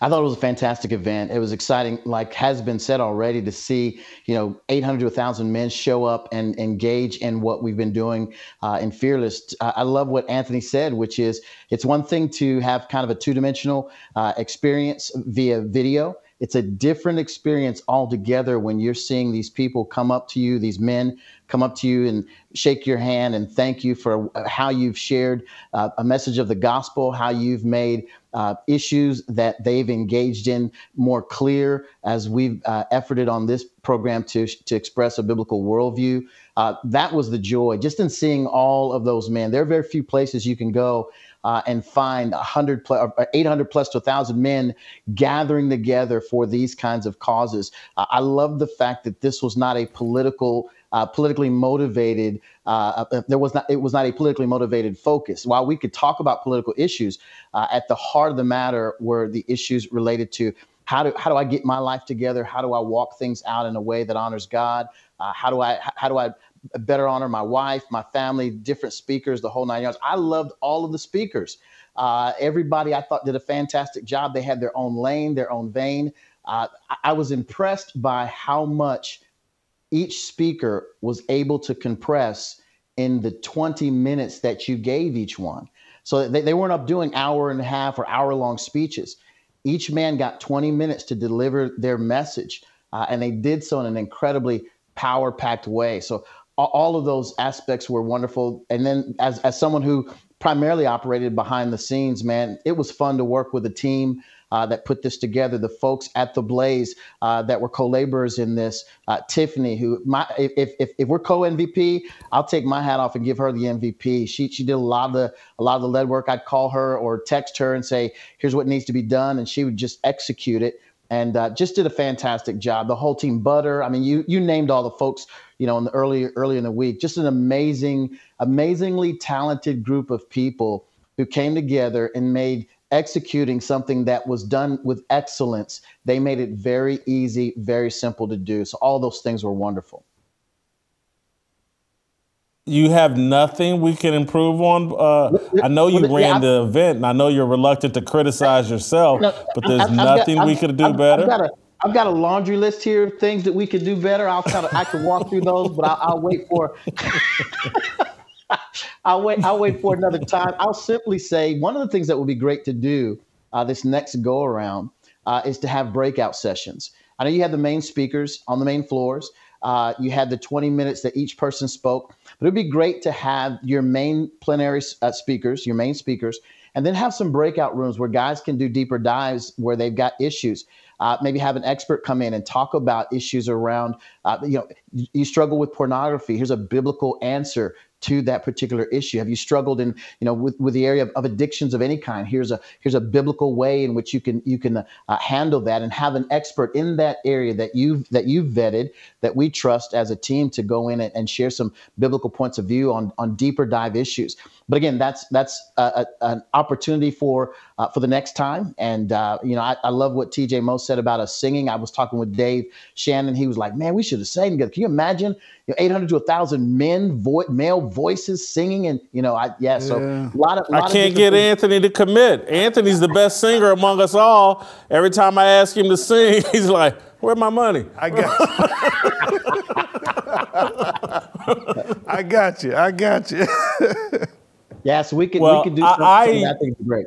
I thought it was a fantastic event. It was exciting, like has been said already, to see 800 to 1,000 men show up and engage in what we've been doing in Fearless. I love what Anthony said, which is it's one thing to have kind of a two-dimensional experience via video. It's a different experience altogether when you're seeing these people come up to you, these men come up to you and shake your hand and thank you for how you've shared a message of the gospel, how you've made issues that they've engaged in more clear as we've efforted on this program to express a biblical worldview. That was the joy, just in seeing all of those men. There are very few places you can go and find 800 plus to 1,000 men gathering together for these kinds of causes. I love the fact that this was not a politically motivated. It was not a politically motivated focus. While we could talk about political issues, at the heart of the matter were the issues related to how do I get my life together? How do I walk things out in a way that honors God? How do I better honor my wife, my family, different speakers, the whole 9 yards. I loved all of the speakers. Everybody I thought did a fantastic job. They had their own lane, their own vein. I was impressed by how much each speaker was able to compress in the 20 minutes that you gave each one. So they weren't up doing hour and a half or hour-long speeches. Each man got 20 minutes to deliver their message, and they did so in an incredibly power-packed way. So all of those aspects were wonderful. And then as someone who primarily operated behind the scenes, man, it was fun to work with a team that put this together. The folks at the Blaze that were co-laborers in this, Tiffany, who if we're co-MVP, I'll take my hat off and give her the MVP. She did a lot of the lead work. I'd call her or text her and say, here's what needs to be done, and she would just execute it. And just did a fantastic job. The whole team, Butter. I mean, you named all the folks, in the early in the week. Just an amazingly talented group of people who came together and made executing something that was done with excellence. They made it very easy, very simple to do. So all those things were wonderful. You have nothing we can improve on? I know you ran the event, and I know you're reluctant to criticize yourself, but there's nothing we could do better? I've got a laundry list here of things that we could do better. I can walk through those, but I'll wait for I'll wait for another time. I'll simply say one of the things that would be great to do this next go around is to have breakout sessions. I know you had the main speakers on the main floors. You had the 20 minutes that each person spoke, but it'd be great to have your main plenary speakers, your main speakers, and then have some breakout rooms where guys can do deeper dives where they've got issues. Maybe have an expert come in and talk about issues around, you struggle with pornography. Here's a biblical answer to that particular issue. Have you struggled in, with the area of addictions of any kind? Here's a biblical way in which you can handle that, and have an expert in that area that you've vetted, that we trust as a team to go in and share some biblical points of view on deeper dive issues. But again, that's an opportunity for the next time. And I love what TJ Moe said about us singing. I was talking with Dave Shannon. He was like, "Man, we should have sang together." Can you imagine 800 to 1,000 male voices singing? And so a lot of I can't get Anthony to commit. Anthony's the best singer among us all. Every time I ask him to sing, he's like, "Where's my money?" I got you. Yeah, so we could do something. I think it's great.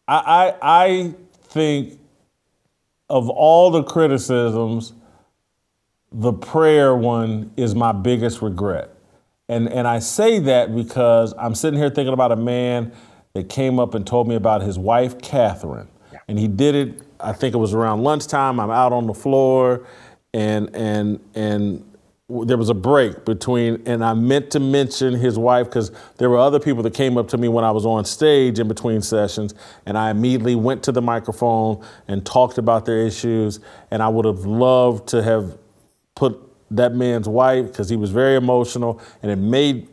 I think of all the criticisms, the prayer one is my biggest regret. And I say that because I'm sitting here thinking about a man that came up and told me about his wife, Catherine. Yeah. And he did it, I think it was around lunchtime. I'm out on the floor and there was a break between, and I meant to mention his wife because there were other people that came up to me when I was on stage in between sessions, and I immediately went to the microphone and talked about their issues. And I would have loved to have put that man's wife, because he was very emotional, and it made,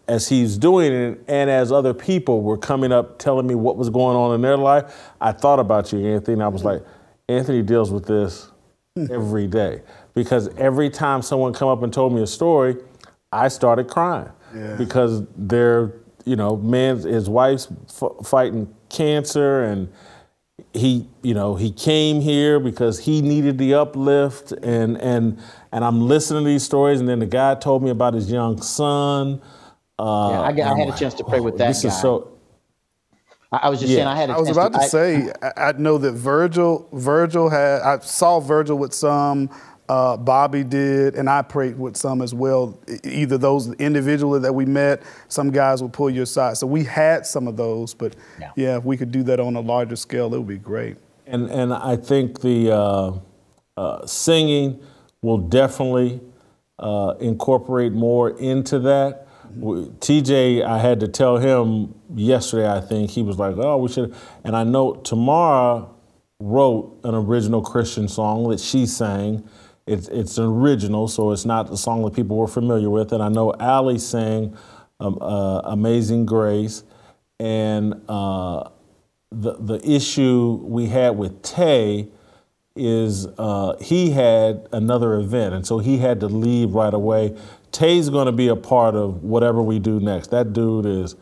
as he's doing it and as other people were coming up telling me what was going on in their life, I thought about you, Anthony, and I was like, Anthony deals with this every day. Because every time someone come up and told me a story, I started crying. Yeah. Because his wife's fighting cancer, and he came here because he needed the uplift, and I'm listening to these stories, and then the guy told me about his young son. I had a chance to pray with that guy. Is so. I was just saying I had. I was about to say I know that Virgil had. I saw Virgil with some. Bobby did, and I prayed with some as well. Either those individually that we met, some guys would pull you aside. So we had some of those, but yeah, if we could do that on a larger scale, it would be great. And I think the singing will definitely incorporate more into that. TJ, I had to tell him yesterday, I think, he was like, "Oh, we should." And I know Tamara wrote an original Christian song that she sang. It's an original, so it's not the song that people were familiar with. And I know Allie sang Amazing Grace. And the issue we had with Tay is he had another event, and so he had to leave right away. Tay's going to be a part of whatever we do next. That dude is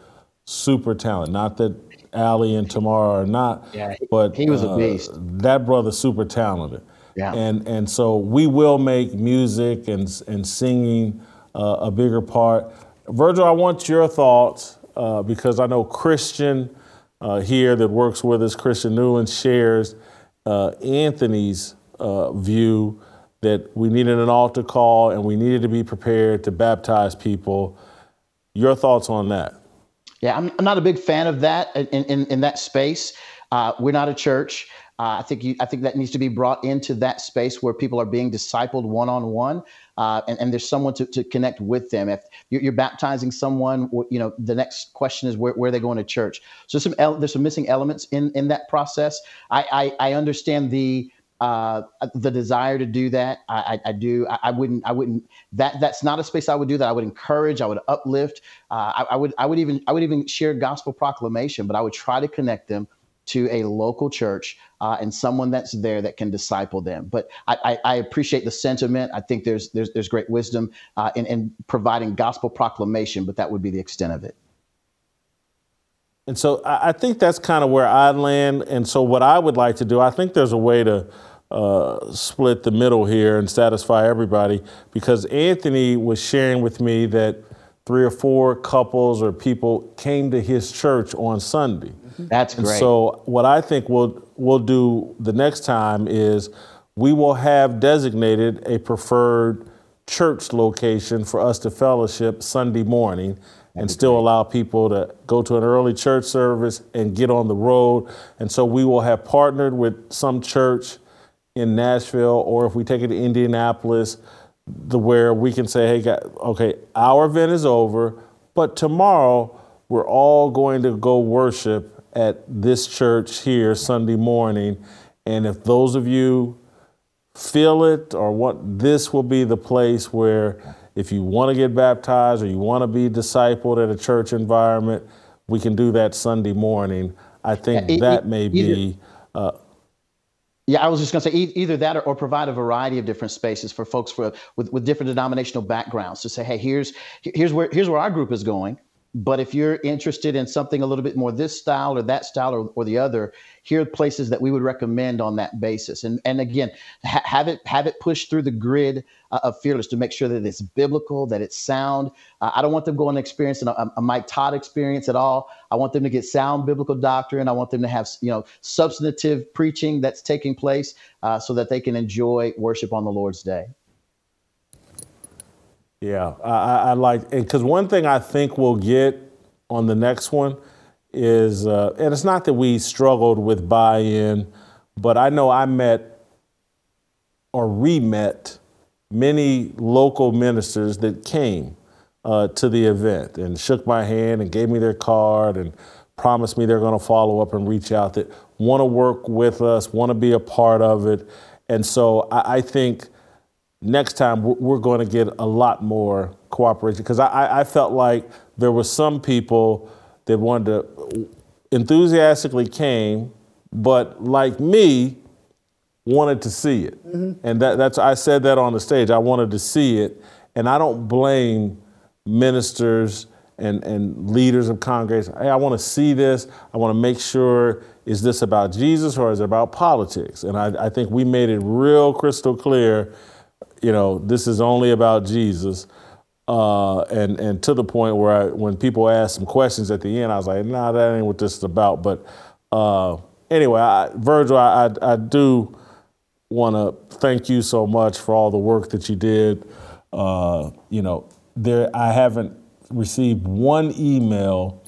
super talented. Not that Allie and Tamara are not, but he was a beast. That brother's super talented. Yeah. And so we will make music and singing a bigger part. Virgil, I want your thoughts because I know Christian here that works with us, Christian Newland, shares Anthony's view that we needed an altar call and we needed to be prepared to baptize people. Your thoughts on that? Yeah, I'm not a big fan of that in that space. We're not a church. I think that needs to be brought into that space where people are being discipled one-on-one, and there's someone to connect with them. If you're baptizing someone, the next question is where are they going to church? So there's some missing elements in that process. I understand the desire to do that. I do. I wouldn't. That's not a space I would do that. I would encourage. I would uplift. I would even share gospel proclamation, but I would try to connect them to a local church and someone that's there that can disciple them. But I appreciate the sentiment. I think there's great wisdom in providing gospel proclamation, but that would be the extent of it. And so I think that's kind of where I land. And so what I would like to do, I think there's a way to split the middle here and satisfy everybody, because Anthony was sharing with me that 3 or 4 couples or people came to his church on Sunday. That's great. And so what I think we'll do the next time is we will have designated a preferred church location for us to fellowship Sunday morning and still allow people to go to an early church service and get on the road. And so we will have partnered with some church in Nashville, or if we take it to Indianapolis, where we can say, hey, okay, our event is over, but tomorrow we're all going to go worship at this church here Sunday morning. And if those of you feel it or what, this will be the place where if you want to get baptized or you want to be discipled at a church environment, we can do that Sunday morning. I think that may be... Yeah, I was just going to say either that or provide a variety of different spaces for folks with different denominational backgrounds to say, hey, here's where our group is going. But if you're interested in something a little bit more this style or that style or the other, here are places that we would recommend on that basis. And again, have it pushed through the grid of Fearless to make sure that it's biblical, that it's sound. I don't want them going and experiencing a Mike Todd experience at all. I want them to get sound biblical doctrine. I want them to have substantive preaching that's taking place so that they can enjoy worship on the Lord's Day. Yeah, I like, because one thing I think we'll get on the next one is, and it's not that we struggled with buy-in, but I know I met or re-met many local ministers that came to the event and shook my hand and gave me their card and promised me they're going to follow up and reach out, that want to work with us, want to be a part of it. And so I think next time we're going to get a lot more cooperation, because I felt like there were some people that wanted to enthusiastically came, but like me, wanted to see it. Mm-hmm. And that's I said that on the stage. I wanted to see it, and I don't blame ministers and leaders of congregations. Hey, I want to see this. I want to make sure, is this about Jesus or is it about politics? And I think we made it real crystal clear, this is only about Jesus. And to the point where when people asked some questions at the end, I was like, nah, that ain't what this is about. But anyway, Virgil, I do want to thank you so much for all the work that you did. I haven't received one email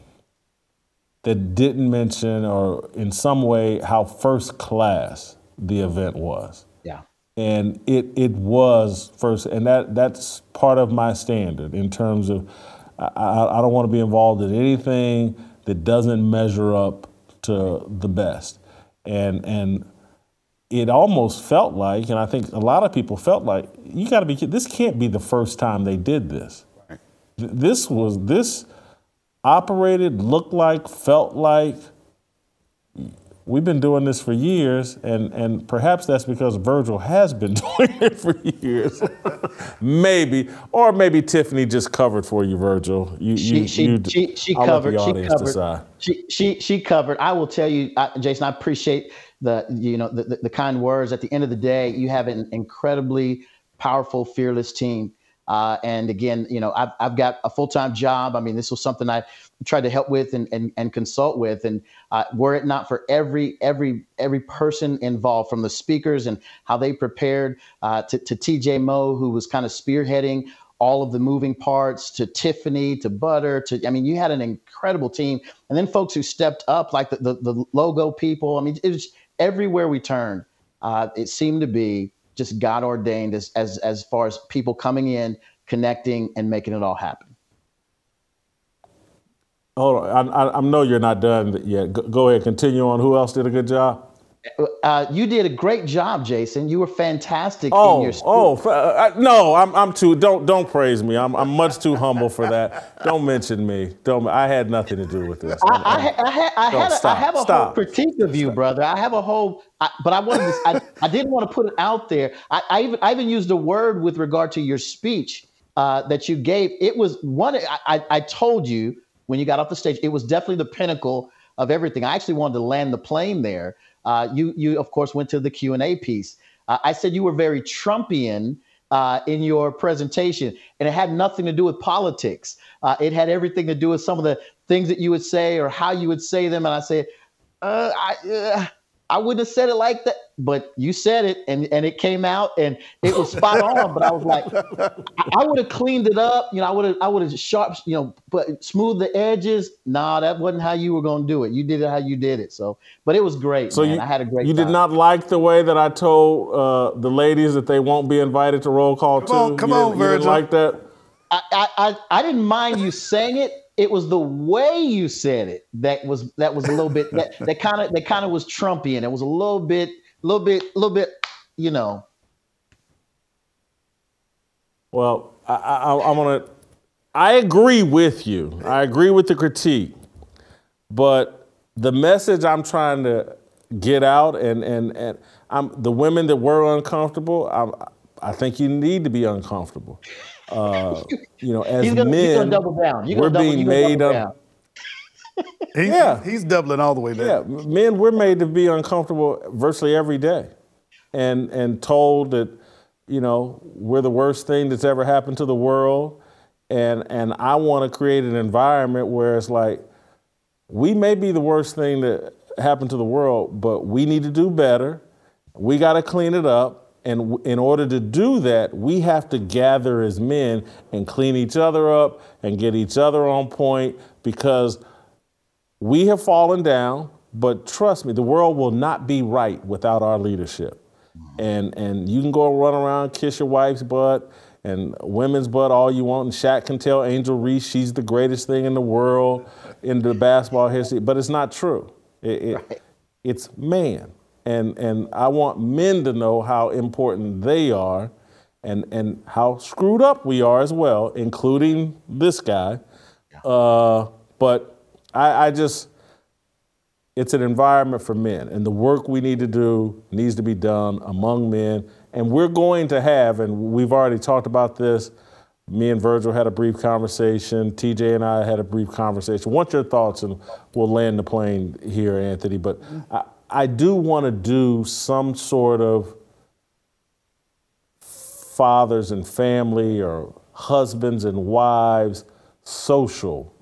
that didn't mention or in some way how first class the event was. Yeah. And it was first, and that's part of my standard in terms of I don't want to be involved in anything that doesn't measure up to the best. And it almost felt like, and I think a lot of people felt like, this can't be the first time they did this. Right. This operated, looked like, felt like, we've been doing this for years, and perhaps that's because Virgil has been doing it for years. Maybe Tiffany just covered for you, Virgil. She covered. She covered. I will tell you, Jason, I appreciate the kind words. At the end of the day, you have an incredibly powerful, fearless team. And again, I've got a full-time job. I mean, this was something I tried to help with and consult with. And were it not for every person involved, from the speakers and how they prepared, to TJ Moe, who was kind of spearheading all of the moving parts, to Tiffany, to Butter, you had an incredible team. And then folks who stepped up, like the logo people. I mean, it was everywhere we turned. It seemed to be just God ordained as far as people coming in, connecting, and making it all happen. Hold on, I know you're not done yet. Go ahead, continue on. Who else did a good job? You did a great job, Jason. You were fantastic in your speech. No, I'm too. Don't praise me. I'm much too humble for that. Don't mention me. I had nothing to do with this. I have a whole critique of you, brother. I have a whole. But I didn't want to put it out there. I even used a word with regard to your speech that you gave. It was one. I told you when you got off the stage, it was definitely the pinnacle of everything. I actually wanted to land the plane there. You of course went to the Q&A piece, I said you were very Trumpian in your presentation, and it had nothing to do with politics. It had everything to do with some of the things that you would say or how you would say them. And I said, I wouldn't have said it like that, but you said it, and it came out, and it was spot on. But I was like, I would have cleaned it up, I would have sharp, but smooth the edges. Nah, that wasn't how you were going to do it. You did it how you did it. So, but it was great. So man. I had a great. You time. did not like the way that I told the ladies that they won't be invited to roll call too. Come on, Virgil. You didn't like that? I didn't mind you saying it. It was the way you said it that was a little bit that kind of was Trumpian. It was a little bit, Well, I agree with you. I agree with the critique, but the message I'm trying to get out, and the women that were uncomfortable, I think you need to be uncomfortable. As men, he's gonna double down. We're being made up. He's doubling all the way down. Yeah, men, we're made to be uncomfortable virtually every day, and told that, we're the worst thing that's ever happened to the world, and I want to create an environment where it's like, we may be the worst thing that happened to the world, but we need to do better. We got to clean it up. And in order to do that, we have to gather as men and clean each other up and get each other on point, because we have fallen down, but trust me, the world will not be right without our leadership. And you can go run around, kiss your wife's butt and women's butt all you want, and Shaq can tell Angel Reese she's the greatest thing in the world in the basketball history, but it's not true. It's man. And I want men to know how important they are and how screwed up we are as well, including this guy. But I just, it's an environment for men, and the work we need to do needs to be done among men. And we're going to have, and we've already talked about this, me and Virgil had a brief conversation, TJ and I had a brief conversation. Want your thoughts, and we'll land the plane here, Anthony. But I do want to do some sort of fathers and family or husbands and wives social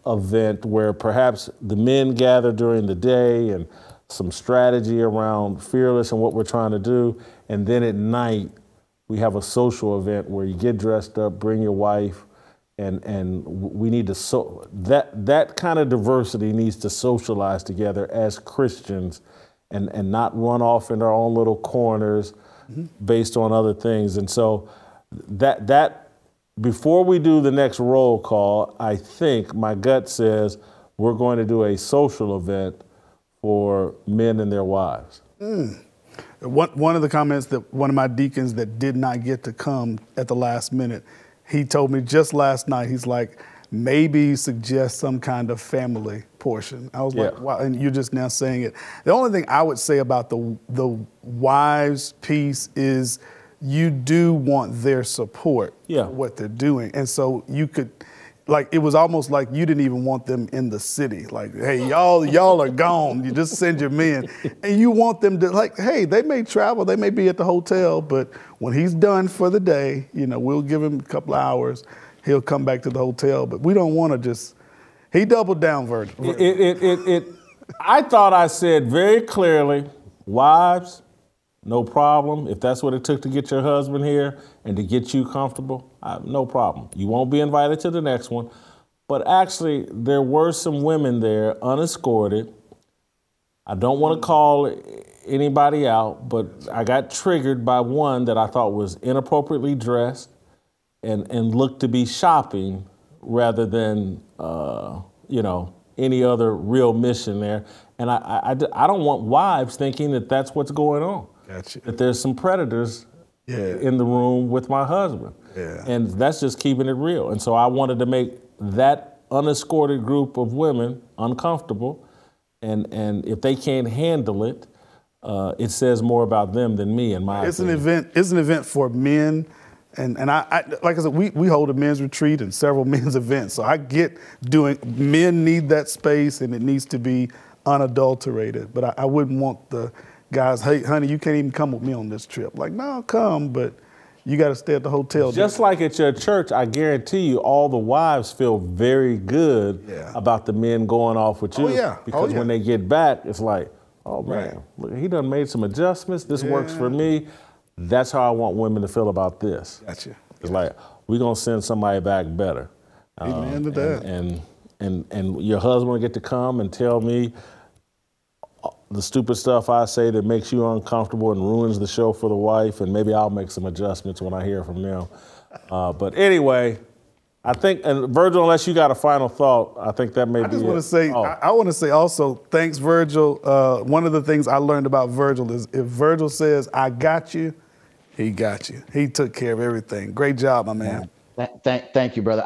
event where perhaps the men gather during the day and some strategy around Fearless and what we're trying to do. And then at night, we have a social event where you get dressed up, bring your wife, and we need to, that kind of diversity needs to socialize together as Christians and not run off in our own little corners based on other things. And so that before we do the next roll call, I think my gut says we're going to do a social event for men and their wives. One of the comments that one of my deacons that did not get to come at the last minute, he told me just last night, he's like, maybe suggest some kind of family portion. I was like, wow, and you're just now saying it. The only thing I would say about the wives piece is you do want their support for what they're doing. And so you could, like, it was almost like you didn't even want them in the city. Like, hey, y'all are gone. You just send your men. And you want them to, like, hey, they may travel, they may be at the hotel, but when he's done for the day, we'll give him a couple of hours. He'll come back to the hotel. But we don't want to just, he doubled down, Virgil. I thought I said very clearly, wives, no problem. If that's what it took to get your husband here and to get you comfortable, no problem. You won't be invited to the next one. But actually, there were some women there unescorted. I don't want to call anybody out, but I got triggered by one that I thought was inappropriately dressed and looked to be shopping rather than, any other real mission there. And I don't want wives thinking that that's what's going on. Gotcha. That there's some predators in the room with my husband. Yeah. And that's just keeping it real. And so I wanted to make that unescorted group of women uncomfortable. And if they can't handle it, it says more about them than me, in my opinion. It's an event for men. And I like I said, we hold a men's retreat and several men's events. So I get men need that space and it needs to be unadulterated. But I wouldn't want the guys, hey, honey, you can't even come with me on this trip. Like, no, come, but you got to stay at the hotel. Just like at your church, I guarantee you all the wives feel very good about the men going off with you. Oh, yeah. Because when they get back, it's like, oh, man, look, he done made some adjustments. This works for me. That's how I want women to feel about this. Gotcha. It's like, we're going to send somebody back better. Amen to that. And your husband will get to come and tell me the stupid stuff I say that makes you uncomfortable and ruins the show for the wife, and maybe I'll make some adjustments when I hear from them. But anyway, I think, and Virgil, unless you got a final thought, I think that may be it. I just want to say, I want to say also, thanks, Virgil. One of the things I learned about Virgil is if Virgil says, I got you, he got you. He took care of everything. Great job, my man. Thank you, brother.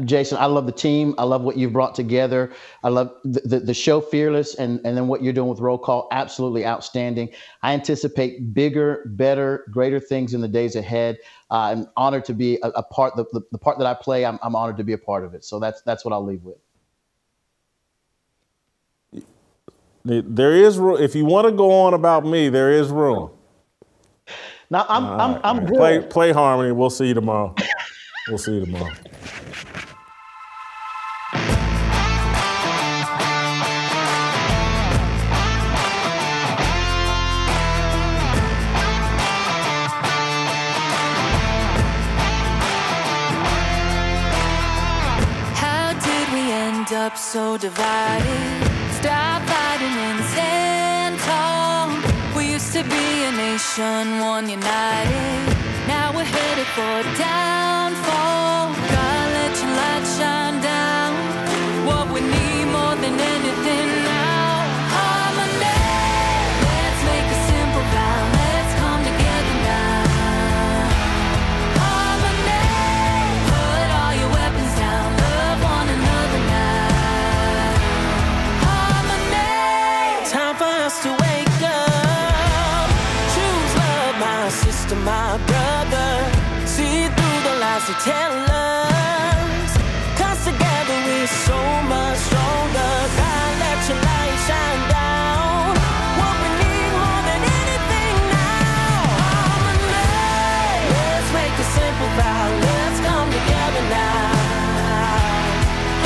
Jason, I love the team. I love what you've brought together. I love the show Fearless and then what you're doing with Roll Call. Absolutely outstanding. I anticipate bigger, better, greater things in the days ahead. I'm honored to be a part, the part that I play, I'm honored to be a part of it. So that's what I'll leave with. There is room. If you want to go on about me, there is room. Now, I'm good. Play Harmony. We'll see you tomorrow. We'll see you tomorrow. How did we end up so divided? Stop fighting and stand tall. We used to be a nation, one united. Now we're headed for downfall. God, let your light shine down. What we need more than anything now. Harmony. Let's make a simple vow. Let's come together now. Harmony. Put all your weapons down. Love one another now. Harmony. Time for us to wake up. Choose love, my sister, my brother. See through the lies they tell us. 'Cause together we're so much stronger. God, let your light shine down. What we need more than anything now. Harmony. Let's make a simple vow. Let's come together now.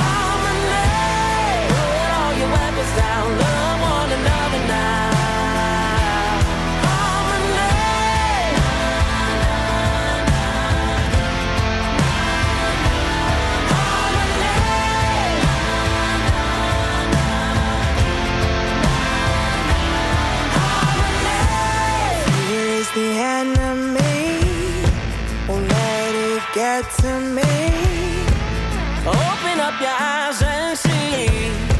Harmony. Put all your weapons down. Love one another now. The enemy won't let it get to me. Open up your eyes and see.